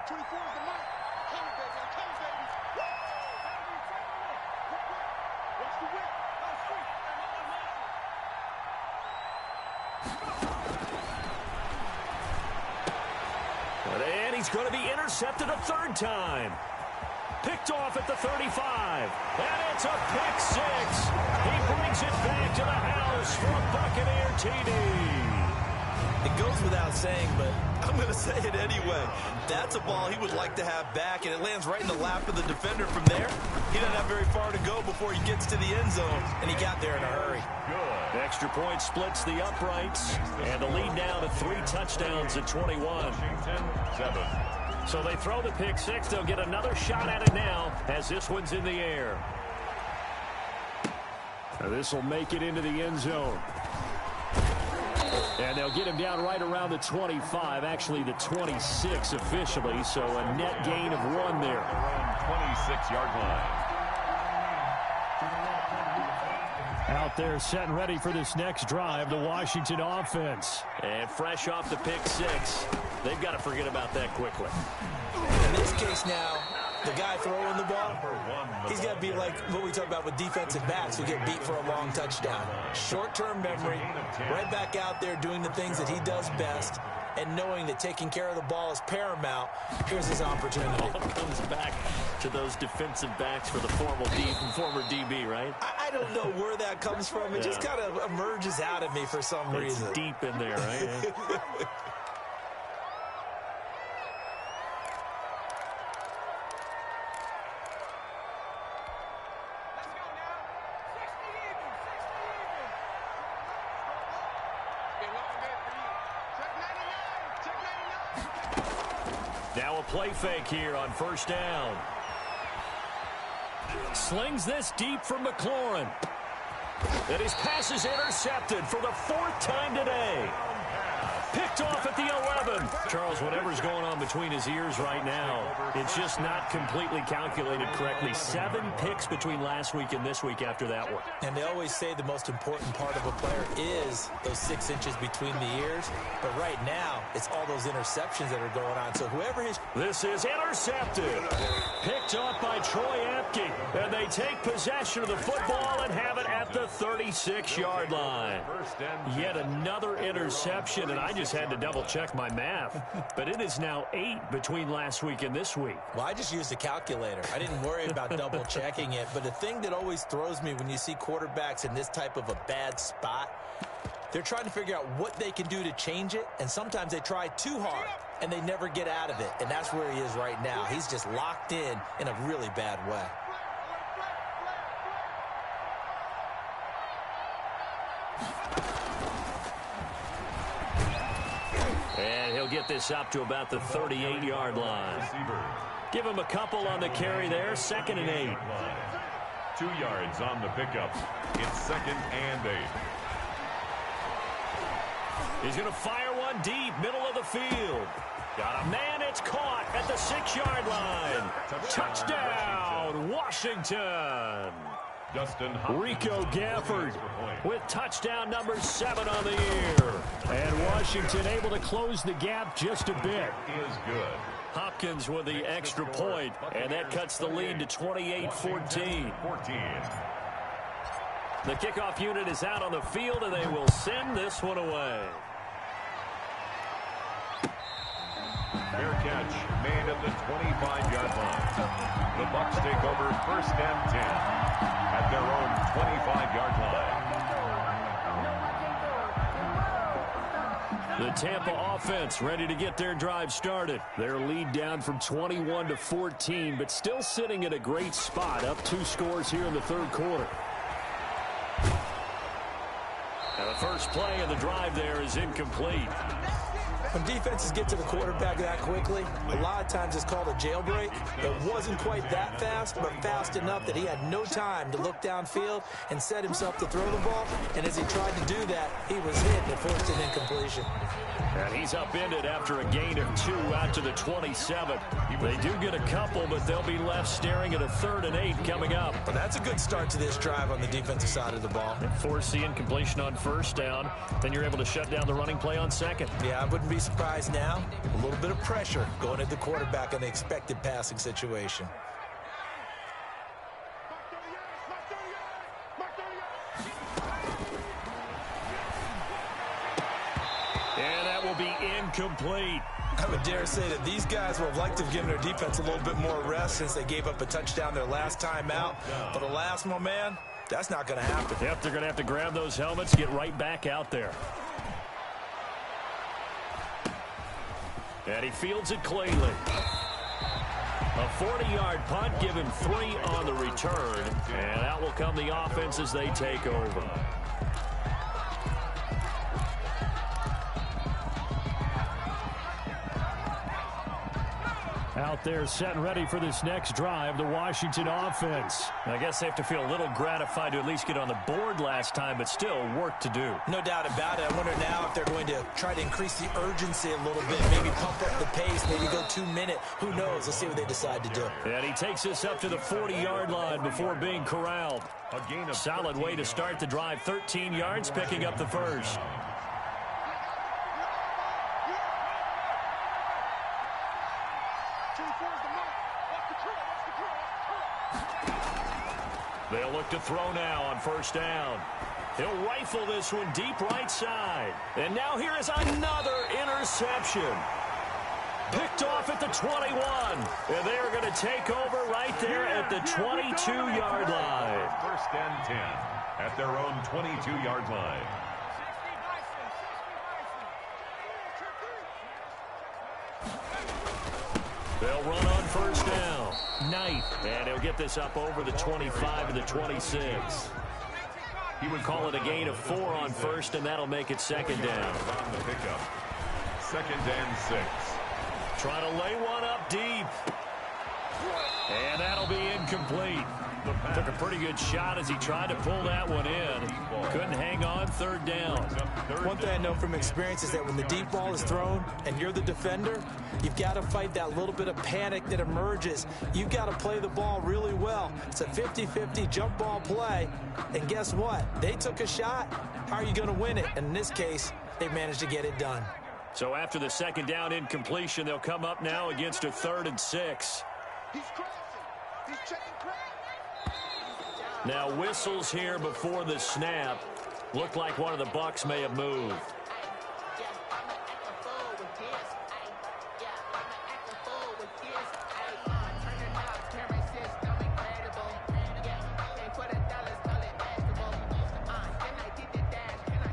C: And he's going to be intercepted a third time. Picked off at the 35. And it's a pick 6. He brings it back to the house for a Buccaneer TD.
E: It goes without saying, but I'm going to say it anyway. That's a ball he would like to have back, and it lands right in the lap of the defender from there. He doesn't have very far to go before he gets to the end zone, and he got there in a hurry.
C: Good. Extra point splits the uprights, and the lead now to 3 touchdowns at 21.
D: Washington 7.
C: So they throw the pick 6. They'll get another shot at it now as this one's in the air. Now this will make it into the end zone. And they'll get him down right around the 25, actually the 26 officially, so a net gain of 1 there.
D: Around 26-yard line.
C: Out there set and ready for this next drive, the Washington offense. And fresh off the pick 6, they've got to forget about that quickly.
E: In this case now, the guy throwing the ball, he's got to be like what we talk about with defensive backs who get beat for a long touchdown. Short-term memory, right back out there doing the things that he does best, and knowing that taking care of the ball is paramount. Here's his opportunity.
C: It all comes back to those defensive backs for the former DB, right?
E: I don't know where that comes from. It just kind of emerges out of me for some reason.
C: It's deep in there, right? Now a play fake here on first down. Slings this deep from McLaurin. And his pass is intercepted for the 4th time today. Picked off at the 11. Charles, whatever's going on between his ears right now, it's just not completely calculated correctly. 7 picks between last week and this week after that one.
E: And they always say the most important part of a player is those 6 inches between the ears. But right now, it's all those interceptions that are going on. So whoever his...
C: This is intercepted. Picked off by Troy Apke. And they take possession of the football and have it at the 36-yard line. Yet another interception, and I just had to double-check my math. But it is now 8 between last week and this week.
E: Well, I just used a calculator. I didn't worry about double-checking it. But the thing that always throws me when you see quarterbacks in this type of a bad spot, they're trying to figure out what they can do to change it, and sometimes they try too hard, and they never get out of it. And that's where he is right now. He's just locked in a really bad way.
C: And he'll get this up to about the 38-yard line. Give him a couple on the carry there. 2nd and 8.
D: 2 yards on the pickup. It's 2nd and 8.
C: He's going to fire one deep, middle of the field. Got a man, it's caught at the 6-yard line. Touchdown, Washington. Rico Gafford with touchdown number 7 on the year. And Washington able to close the gap just a bit.
D: Is good.
C: Hopkins with the extra point, and that cuts the lead to 28-14. The kickoff unit is out on the field, and they will send this one away.
D: Fair catch made at the 25-yard line. The Bucs take over 1st and 10 at their own 25-yard line.
C: The Tampa offense ready to get their drive started. Their lead down from 21 to 14, but still sitting at a great spot, up 2 scores here in the 3rd quarter. And the first play of the drive there is incomplete.
E: When defenses get to the quarterback that quickly, a lot of times it's called a jailbreak. It wasn't quite that fast, but fast enough that he had no time to look downfield and set himself to throw the ball. And as he tried to do that, he was hit and forced an incompletion.
C: And he's upended after a gain of 2 out to the 27. They do get a couple, but they'll be left staring at a 3rd and 8 coming up.
E: Well, that's a good start to this drive on the defensive side of the ball.
C: Force the incompletion on 1st down. Then you're able to shut down the running play on 2nd.
E: Yeah, I wouldn't be surprised now. A little bit of pressure going at the quarterback in the expected passing situation.
C: And that will be incomplete.
E: I would dare say that these guys would have liked to have given their defense a little bit more rest since they gave up a touchdown their last time out. But alas, my man, that's not going to happen.
C: Yep, they're going to have to grab those helmets, get right back out there. And he fields it cleanly. A 40-yard punt, give him 3 on the return. And out will come the offense as they take over. Out there set and ready for this next drive, the Washington offense. I guess they have to feel a little gratified to at least get on the board last time, but still work to do.
E: No doubt about it. I wonder now if they're going to try to increase the urgency a little bit, maybe pump up the pace, maybe go 2-minute. Who knows? Let's see what they decide to do.
C: And he takes this up to the 40-yard line before being corralled. A solid way to start the drive. 13 yards, picking up the first. They'll look to throw now on 1st down. He'll rifle this one deep right side. And now here is another interception. Picked off at the 21. And they are going to take over right there at the 22-yard line.
D: 1st and 10 at their own 22-yard line.
C: They'll run on 1st down. Knight. And he'll get this up over the 25 and the 26. He would call it a gain of 4 on 1st, and that'll make it 2nd down.
D: On the pickup. 2nd and 6.
C: Trying to lay one up deep. And that'll be incomplete. Took a pretty good shot as he tried to pull that one in. Couldn't hang on third down.
E: One thing I know from experience is that when the deep ball is thrown and you're the defender, you've got to fight that little bit of panic that emerges. You've got to play the ball really well. It's a 50-50 jump ball play. And guess what? They took a shot. How are you going to win it? And in this case, they managed to get it done.
C: So after the second down incompletion, they'll come up now against a 3rd and 6.
F: He's crossing. He's checking cross.
C: Now whistles here before the snap. Looked like one of the Bucs may have moved.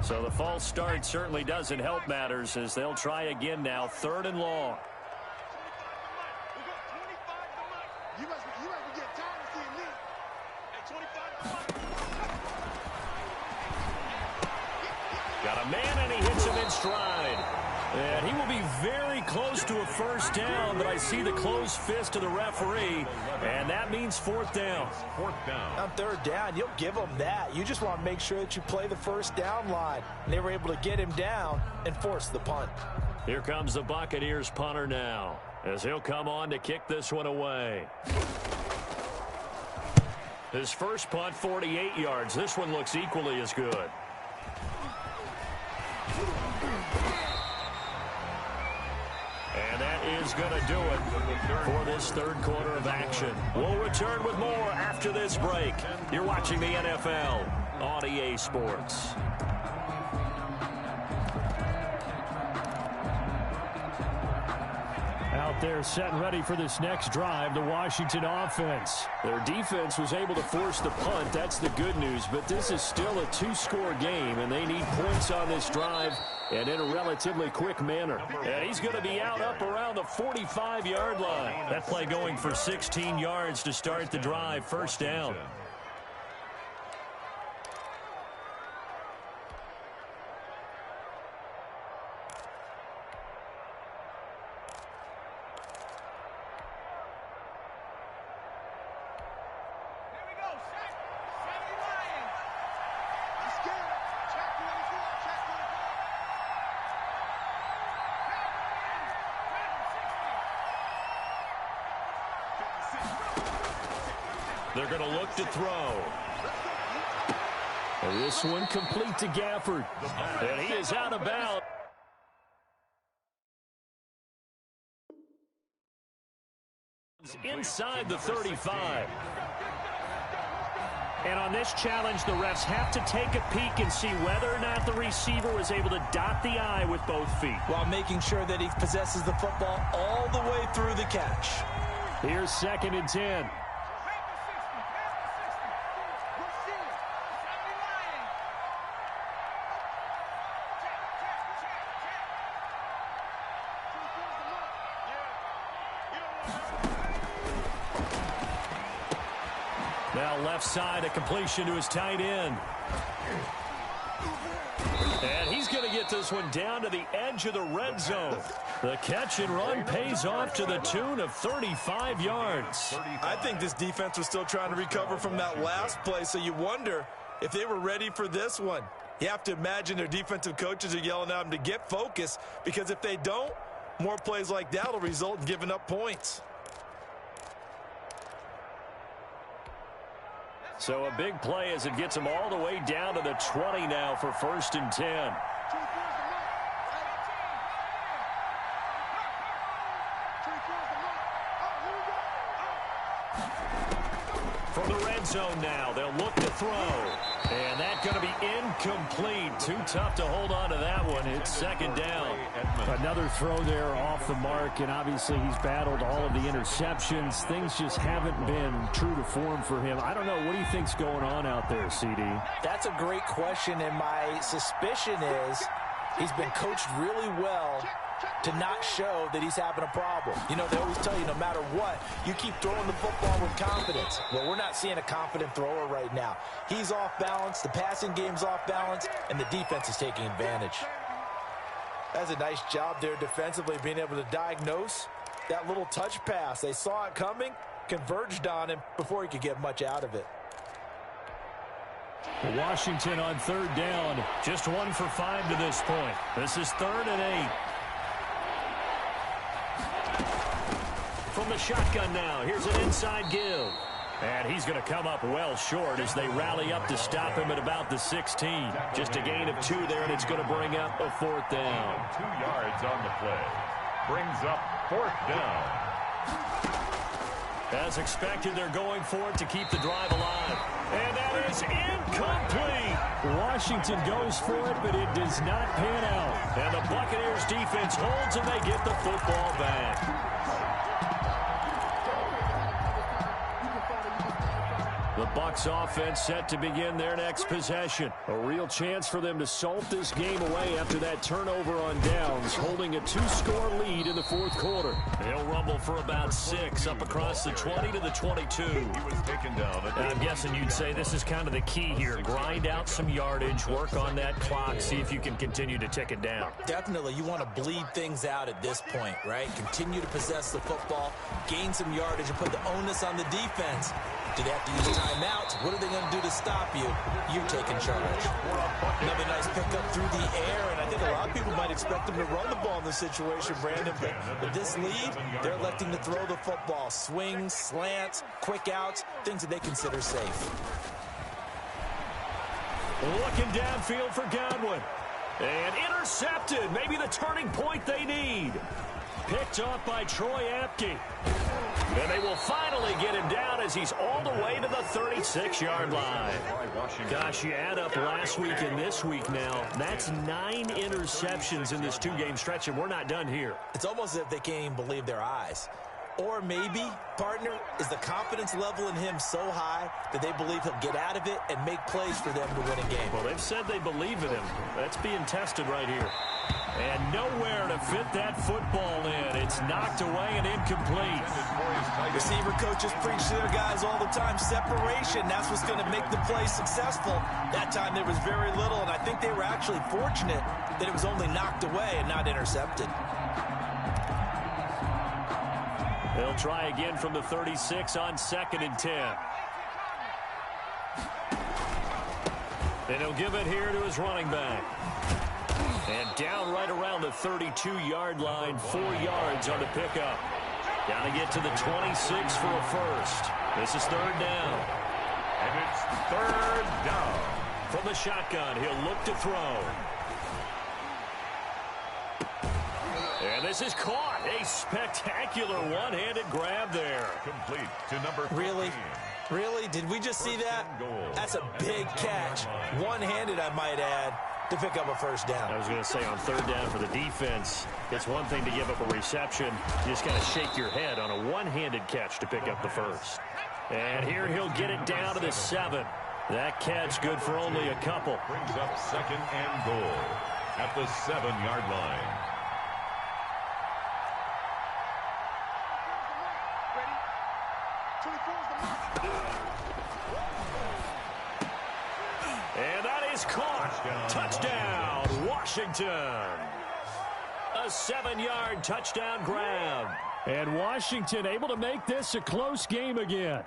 C: So the false start certainly doesn't help matters as they'll try again now, 3rd and long.
F: You must be getting tired of seeing me.
C: Got a man, and he hits him in stride. And he will be very close to a first down, but I see the closed fist of the referee, and that means 4th down.
D: 4th down.
E: On 3rd down, you'll give them that. You just want to make sure that you play the first down line. And they were able to get him down and force the punt.
C: Here comes the Buccaneers punter now, as he'll come on to kick this one away. His first punt, 48 yards. This one looks equally as good. And that is going to do it for this 3rd quarter of action. We'll return with more after this break. You're watching the NFL on EA Sports. Out there set and ready for this next drive, the Washington offense. Their defense was able to force the punt. That's the good news, but this is still a 2-score game, and they need points on this drive and in a relatively quick manner. And he's going to be out up around the 45-yard line. That play going for 16 yards to start the drive, 1st down. They're going to look to throw. And this one complete to Gafford. And he is out of bounds. Inside the 35. And on this challenge, the refs have to take a peek and see whether or not the receiver was able to dot the I with both feet,
E: while making sure that he possesses the football all the way through the catch.
C: Here's 2nd and 10. Now left side, a completion to his tight end. And he's going to get this one down to the edge of the red zone. The catch and run pays off to the tune of 35 yards.
E: I think this defense was still trying to recover from that last play, so you wonder if they were ready for this one. You have to imagine their defensive coaches are yelling at them to get focused, because if they don't, more plays like that will result in giving up points.
C: So a big play as it gets them all the way down to the 20 now for 1st and 10. From the red zone now, they'll look to throw. And that's going to be incomplete. Too tough to hold on to that one. It's 2nd down.
G: Another throw there off the mark, and obviously he's battled all of the interceptions. Things just haven't been true to form for him. I don't know. What do you think's going on out there, CD?
E: That's a great question, and my suspicion is he's been coached really well to not show that he's having a problem. You know, they always tell you no matter what, you keep throwing the football with confidence. Well, we're not seeing a confident thrower right now. He's off balance, the passing game's off balance, and the defense is taking advantage. That's a nice job there defensively, being able to diagnose that little touch pass. They saw it coming, converged on him before he could get much out of it.
G: Washington on third down.
C: Just 1 for 5 to this point. This is 3rd and 8. From the shotgun now, here's an inside give. And he's going to come up well short as they rally up to stop him at about the 16. Just a gain of 2 there, and it's going to bring up a 4th down.
D: 2 yards on the play. Brings up 4th down.
C: As expected, they're going for it to keep the drive alive. And that is incomplete.
G: Washington goes for it, but it does not pan out.
C: And the Buccaneers defense holds, and they get the football back. The Bucs offense set to begin their next possession.
G: A real chance for them to salt this game away after that turnover on downs, holding a 2-score lead in the 4th quarter.
C: They'll rumble for about 6 up across the 20 to the 22.
D: He was taken down.
C: And I'm guessing you'd say this is kind of the key here. Grind out some yardage, work on that clock, see if you can continue to tick it down.
E: Definitely, you want to bleed things out at this point, right? Continue to possess the football, gain some yardage, and put the onus on the defense. Do they have to use timeouts? What are they going to do to stop you? You're taking charge. Another nice pickup through the air, and I think a lot of people might expect them to run the ball in this situation, Brandon. But with this lead, they're electing to throw the football. Swings, slants, quick outs, things that they consider safe.
C: Looking downfield for Godwin. And intercepted. Maybe the turning point they need. Picked off by Troy Apke. And they will finally get him down as he's all the way to the 36-yard line. Gosh, you add up last week and this week now, that's 9 interceptions in this 2-game stretch, and we're not done here.
E: It's almost as if they can't even believe their eyes. Or maybe, partner, is the confidence level in him so high that they believe he'll get out of it and make plays for them to win a game.
C: Well, they've said they believe in him. That's being tested right here. And nowhere to fit that football in. It's knocked away and incomplete.
E: Receiver coaches preach to their guys all the time. Separation, that's what's going to make the play successful. That time there was very little, and I think they were actually fortunate that it was only knocked away and not intercepted.
C: They'll try again from the 36 on 2nd and 10. And he'll give it here to his running back. And down right around the 32-yard line, 4 yards on the pickup. Got to get to the 26 for a first. This is 3rd down.
D: And it's 3rd down.
C: From the shotgun, he'll look to throw. And this is caught. A spectacular one-handed grab there.
D: Complete to number 13.
E: Really? Really? Did we just see that? That's a big catch. One-handed, I might add, to pick up a first down.
C: I was going to say on 3rd down for the defense, it's one thing to give up a reception. You just got to shake your head on a one-handed catch to pick up the first. And here he'll get it down to the 7. That catch good for only a couple.
D: Brings up 2nd and goal at the 7-yard line.
C: And that is caught. Touchdown, Washington. A 7-yard touchdown grab.
G: And Washington able to make this a close game again.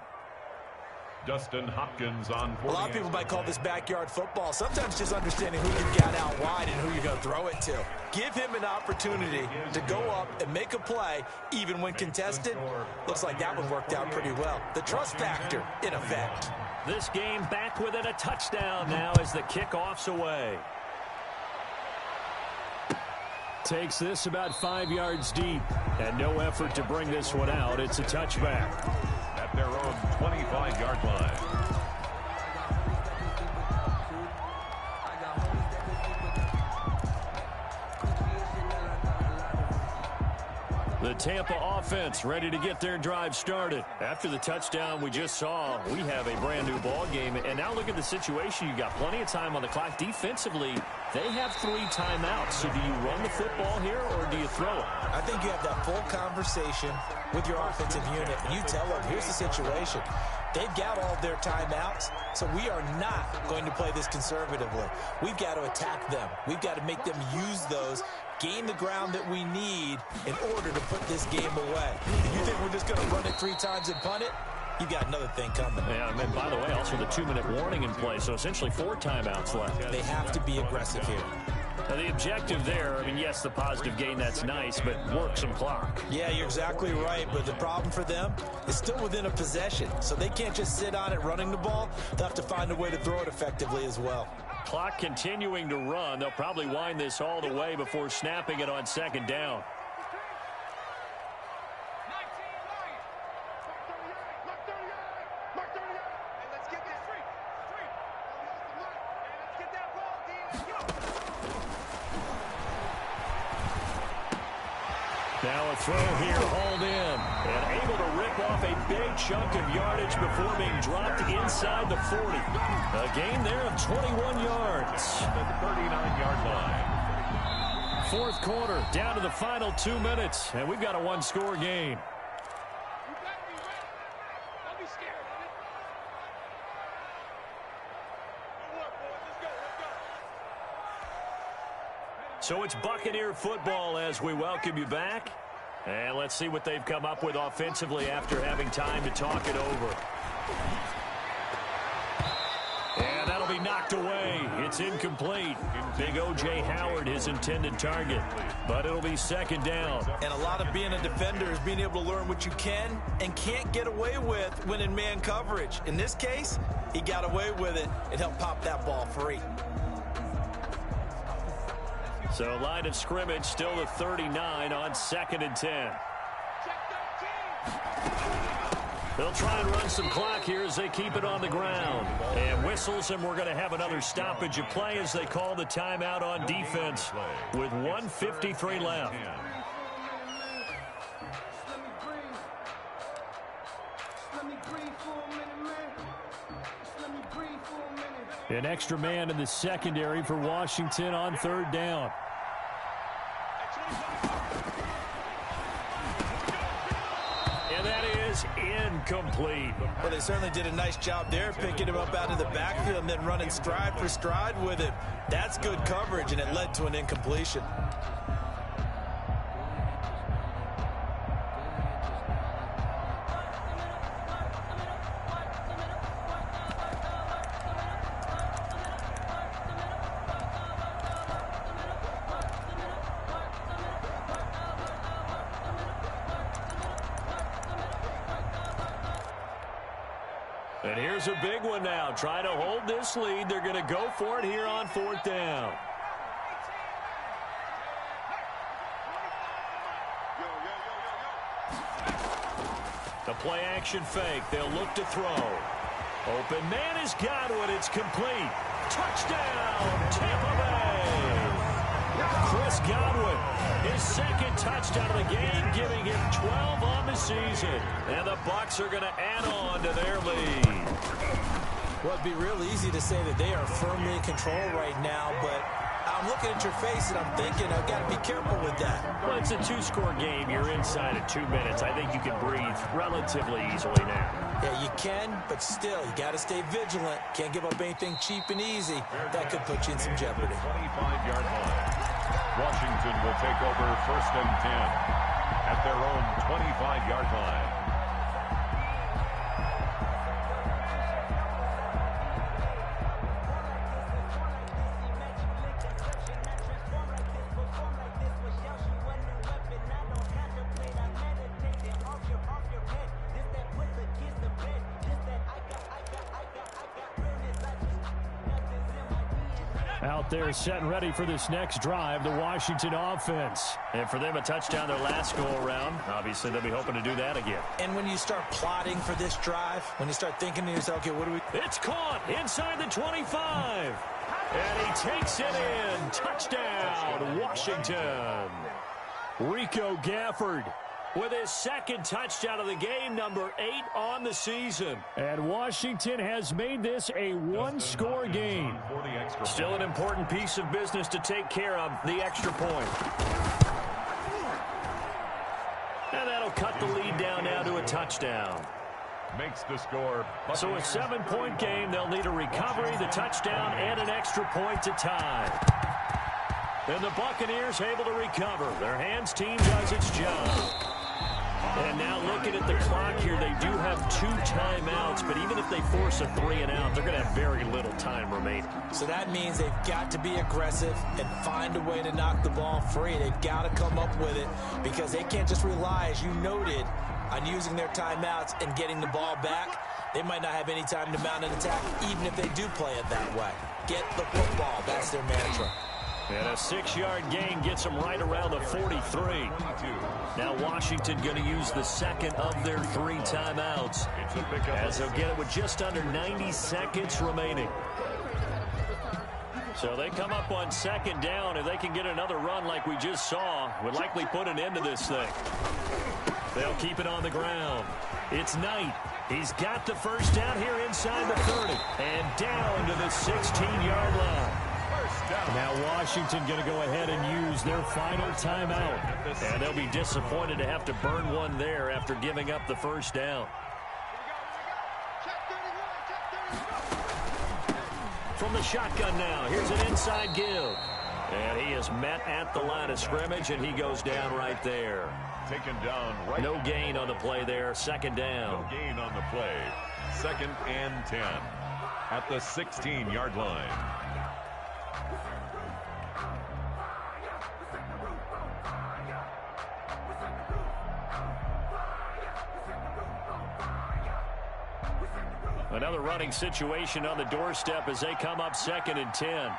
D: Dustin Hopkins on.
E: A lot of people might call this backyard football. Sometimes just understanding who you've got out wide and who you're going to throw it to. Give him an opportunity to go up and make a play, even when contested. Looks like that one worked out pretty well. The trust factor, in effect.
C: This game back within a touchdown now as the kickoff's away.
G: Takes this about 5 yards deep. And no effort to bring this one out. It's a touchback.
D: At their own 25-yard line.
C: The Tampa offense ready to get their drive started. After the touchdown we just saw, we have a brand new ball game. And now look at the situation. You got plenty of time on the clock. Defensively, they have 3 timeouts. So do you run the football here or do you throw it?
E: I think you have that full conversation with your offensive unit. And you tell them, here's the situation. They've got all of their timeouts, so we are not going to play this conservatively. We've got to attack them. We've got to make them use those gain the ground that we need in order to put this game away. If you think we're just going to run it 3 times and punt it, you got another thing coming.
H: Yeah, and by the way, also the 2-minute warning in play, so essentially 4 timeouts left.
E: They have to be aggressive here.
H: Now, the objective there, I mean, yes, the positive gain, that's nice, but work some clock.
E: Yeah, you're exactly right, but the problem for them is still within a possession, so they can't just sit on it running the ball. They'll have to find a way to throw it effectively as well.
C: Clock continuing to run. They'll probably wind this all the way before snapping it on second down. Now a throw here, hauled in, and able to rip off a big chunk of yardage before being dropped inside the 40. A gain there of 21 yards.
D: The 39-yard line.
C: Fourth quarter, down to the final 2 minutes, and we've got a one-score game. So it's Buccaneer football as we welcome you back. And let's see what they've come up with offensively after having time to talk it over. And that'll be knocked away. It's incomplete. Big O.J. Howard, his intended target. But it'll be second down.
E: And a lot of being a defender is being able to learn what you can and can't get away with when in man coverage. In this case, he got away with it and helped pop that ball free.
C: So line of scrimmage still the 39 on 2nd and 10. They'll try and run some clock here as they keep it on the ground. And whistles, and we're going to have another stoppage of play as they call the timeout on defense with 1:53 left.
G: An extra man in the secondary for Washington on 3rd down.
C: And that is incomplete.
E: Well, they certainly did a nice job there, picking him up out of the backfield and then running stride for stride with it. That's good coverage, and it led to an incompletion.
C: And here's a big one now. Trying to hold this lead. They're going to go for it here on 4th down. The play action fake. They'll look to throw. Open man is Godwin. It's complete. Touchdown, Tampa Bay. Chris Godwin, his 2nd touchdown of the game, giving him 12 on the season. And the Bucs are going to add on to their lead.
E: Well, it'd be real easy to say that they are firmly in control right now, but I'm looking at your face and I'm thinking I've got to be careful with that.
C: Well, it's a 2-score game. You're inside of 2 minutes. I think you can breathe relatively easily now.
E: Yeah, you can, but still, you got to stay vigilant. Can't give up anything cheap and easy. That could put you in some jeopardy.
D: 25-yard line. Washington will take over 1st and 10 at their own 25-yard line.
G: Out there set and ready for this next drive, the Washington offense.
C: And for them, a touchdown their last go-around. Obviously, they'll be hoping to do that again.
E: And when you start plotting for this drive, when you start thinking to yourself, okay, what do we...
C: It's caught inside the 25. And he takes it in. Touchdown, Washington.
G: Rico Gafford
C: with his 2nd touchdown of the game, number 8 on the season.
G: And Washington has made this a 1-score game.
C: Still an important piece of business to take care of, the extra point. And that'll cut the lead down now to a touchdown.
D: Makes the score.
C: So a 7-point game. They'll need a recovery, the touchdown, and an extra point to tie. And the Buccaneers able to recover. Their hands team does its job. And now looking at the clock here, they do have 2 timeouts, but even if they force a 3-and-out, they're going to have very little time remaining.
E: So that means they've got to be aggressive and find a way to knock the ball free. They've got to come up with it because they can't just rely, as you noted, on using their timeouts and getting the ball back. They might not have any time to mount an attack, even if they do play it that way. Get the football. That's their mantra.
C: And a 6-yard gain gets them right around the 43. Now Washington going to use the second of their 3 timeouts, as they'll get it with just under 90 seconds remaining. So they come up on 2nd down. If they can get another run like we just saw, would likely put an end to this thing. They'll keep it on the ground. It's Knight. He's got the first down here inside the 30. And down to the 16-yard line.
G: Now Washington going to go ahead and use their final timeout.
C: And they'll be disappointed to have to burn one there after giving up the first down. From the shotgun now, here's an inside give. And he is met at the line of scrimmage, and he goes down right there.
D: Taken down right.
C: No gain on the play there, 2nd down.
D: No gain on the play. 2nd and 10 at the 16-yard line.
C: Another running situation on the doorstep as they come up 2nd and 10.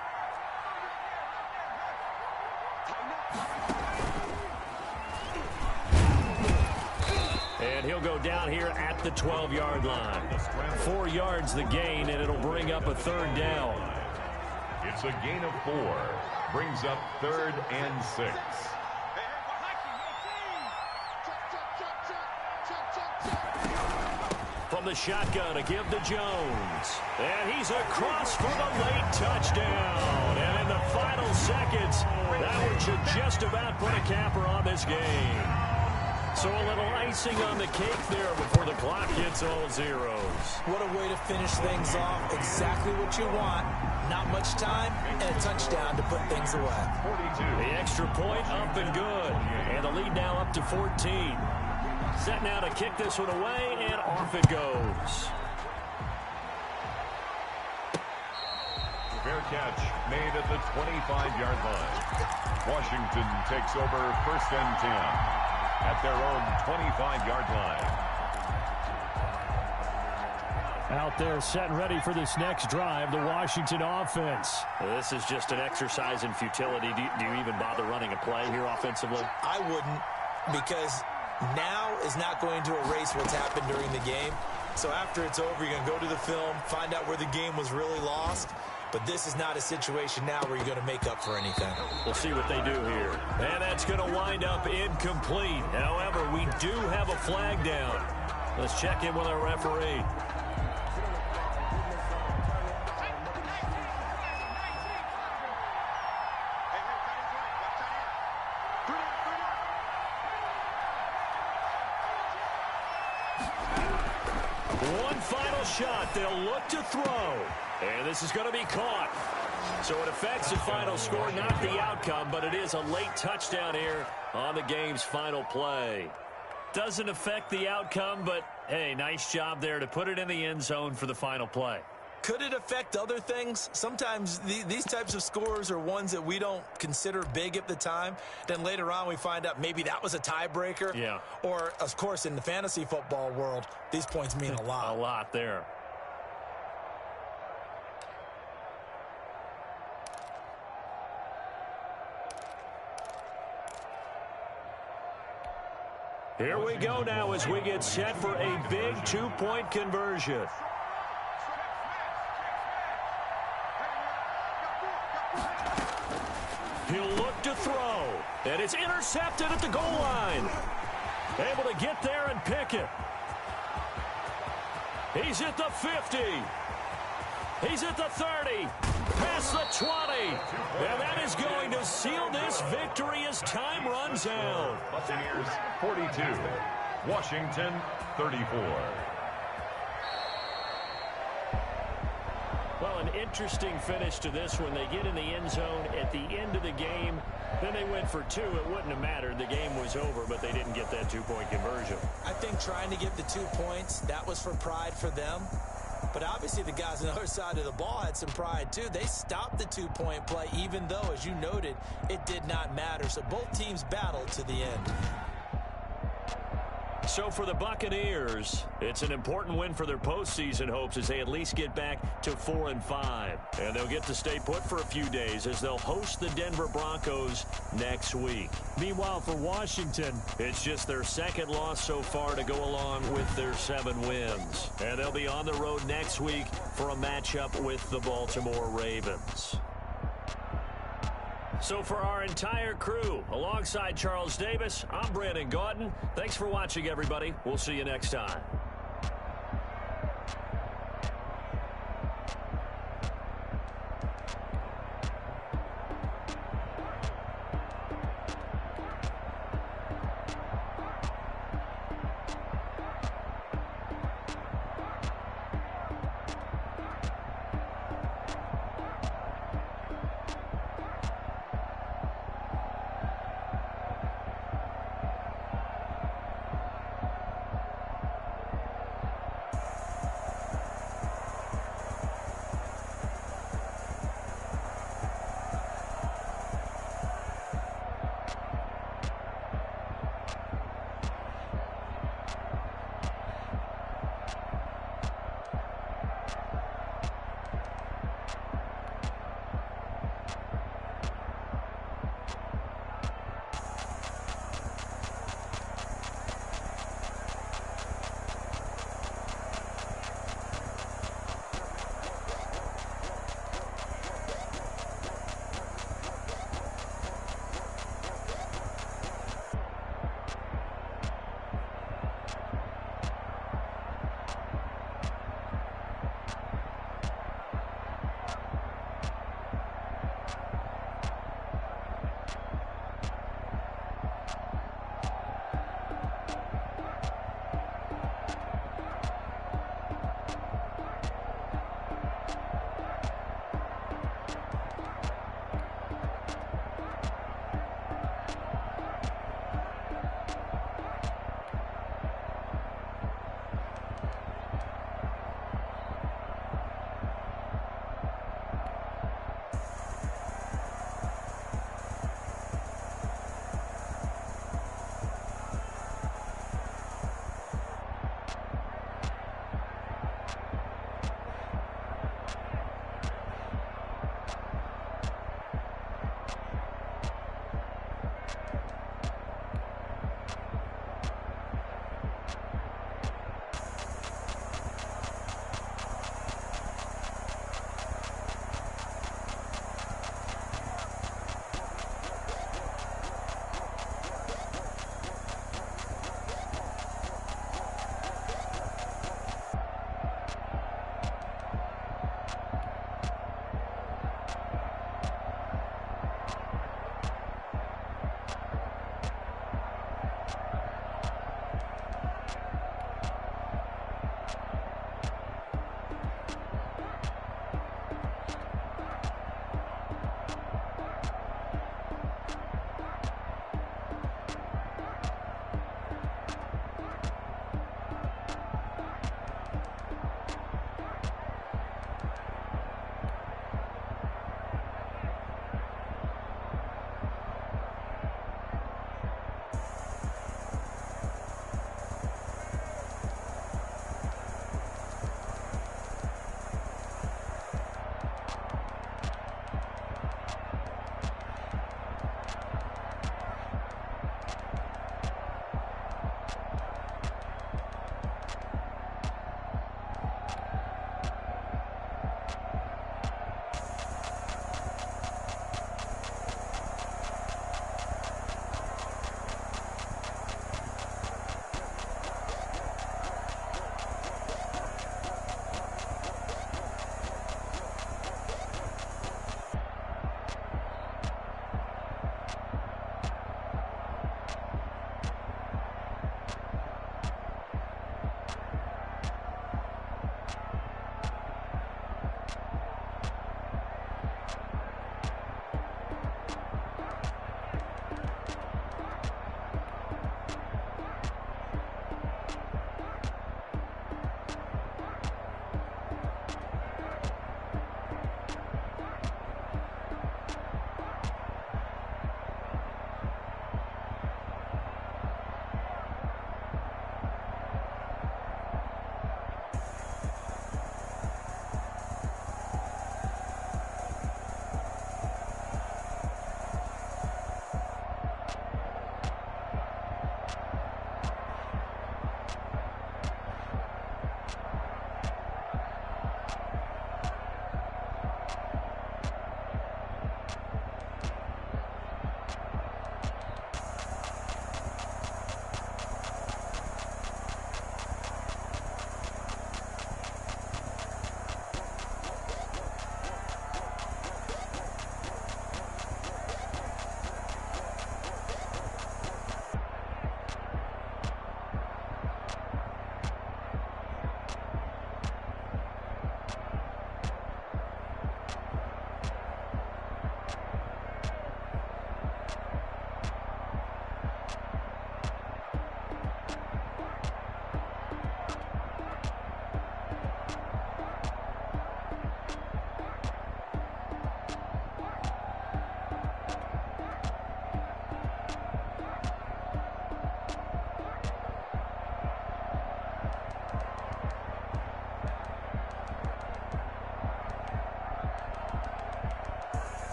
C: And he'll go down here at the 12-yard line. 4 yards the gain, and it'll bring up a 3rd down.
D: It's a gain of 4. Brings up 3rd and 6.
C: From the shotgun, a give to Jones. And he's across for the late touchdown. And in the final seconds, that one should just about put a capper on this game. So a little icing on the cake there before the clock hits all zeros.
E: What a way to finish things off. Exactly what you want. Not much time and a touchdown to put things away.
D: 42.
C: The extra point up and good. And the lead now up to 14. Set now to kick this one away, and off it goes.
D: Fair catch made at the 25-yard line. Washington takes over 1st and 10 at their own 25-yard line.
G: Out there set and ready for this next drive, the Washington offense.
C: Well, this is just an exercise in futility. Do you even bother running a play here offensively?
E: I wouldn't, because now is not going to erase what's happened during the game. So after it's over, you're going to go to the film, find out where the game was really lost. But this is not a situation now where you're going to make up for anything.
C: We'll see what they do here. And that's going to wind up incomplete. However, we do have a flag down. Let's check in with our referee. One final shot. They'll look to throw. And this is going to be caught. So it affects the final score, not the outcome, but it is a late touchdown here on the game's final play. Doesn't affect the outcome, but, hey, nice job there to put it in the end zone for the final play.
E: Could it affect other things? Sometimes these types of scores are ones that we don't consider big at the time. Then later on we find out maybe that was a tiebreaker.
C: Yeah.
E: Or, of course, in the fantasy football world, these points mean a lot.
C: A lot there. Here we go now as we get set for a big 2-point conversion. He'll look to throw, and it's intercepted at the goal line. Able to get there and pick it. He's at the 50. He's at the 30. Past the 20. And that is going to seal this victory as time runs out.
D: Buccaneers 42. Washington 34.
C: Well, an interesting finish to this one. They get in the end zone at the end of the game. Then they went for two. It wouldn't have mattered. The game was over, but they didn't get that two-point conversion.
E: I think trying to get the 2 points, that was for pride for them. But obviously the guys on the other side of the ball had some pride too. They stopped the 2-point play, even though, as you noted, it did not matter. So both teams battled to the end.
C: So for the Buccaneers, it's an important win for their postseason hopes as they at least get back to 4-5. And they'll get to stay put for a few days as they'll host the Denver Broncos next week.
G: Meanwhile, for Washington,
C: it's just their second loss so far to go along with their 7 wins. And they'll be on the road next week for a matchup with the Baltimore Ravens. So for our entire crew, alongside Charles Davis, I'm Brandon Gaudin. Thanks for watching, everybody. We'll see you next time.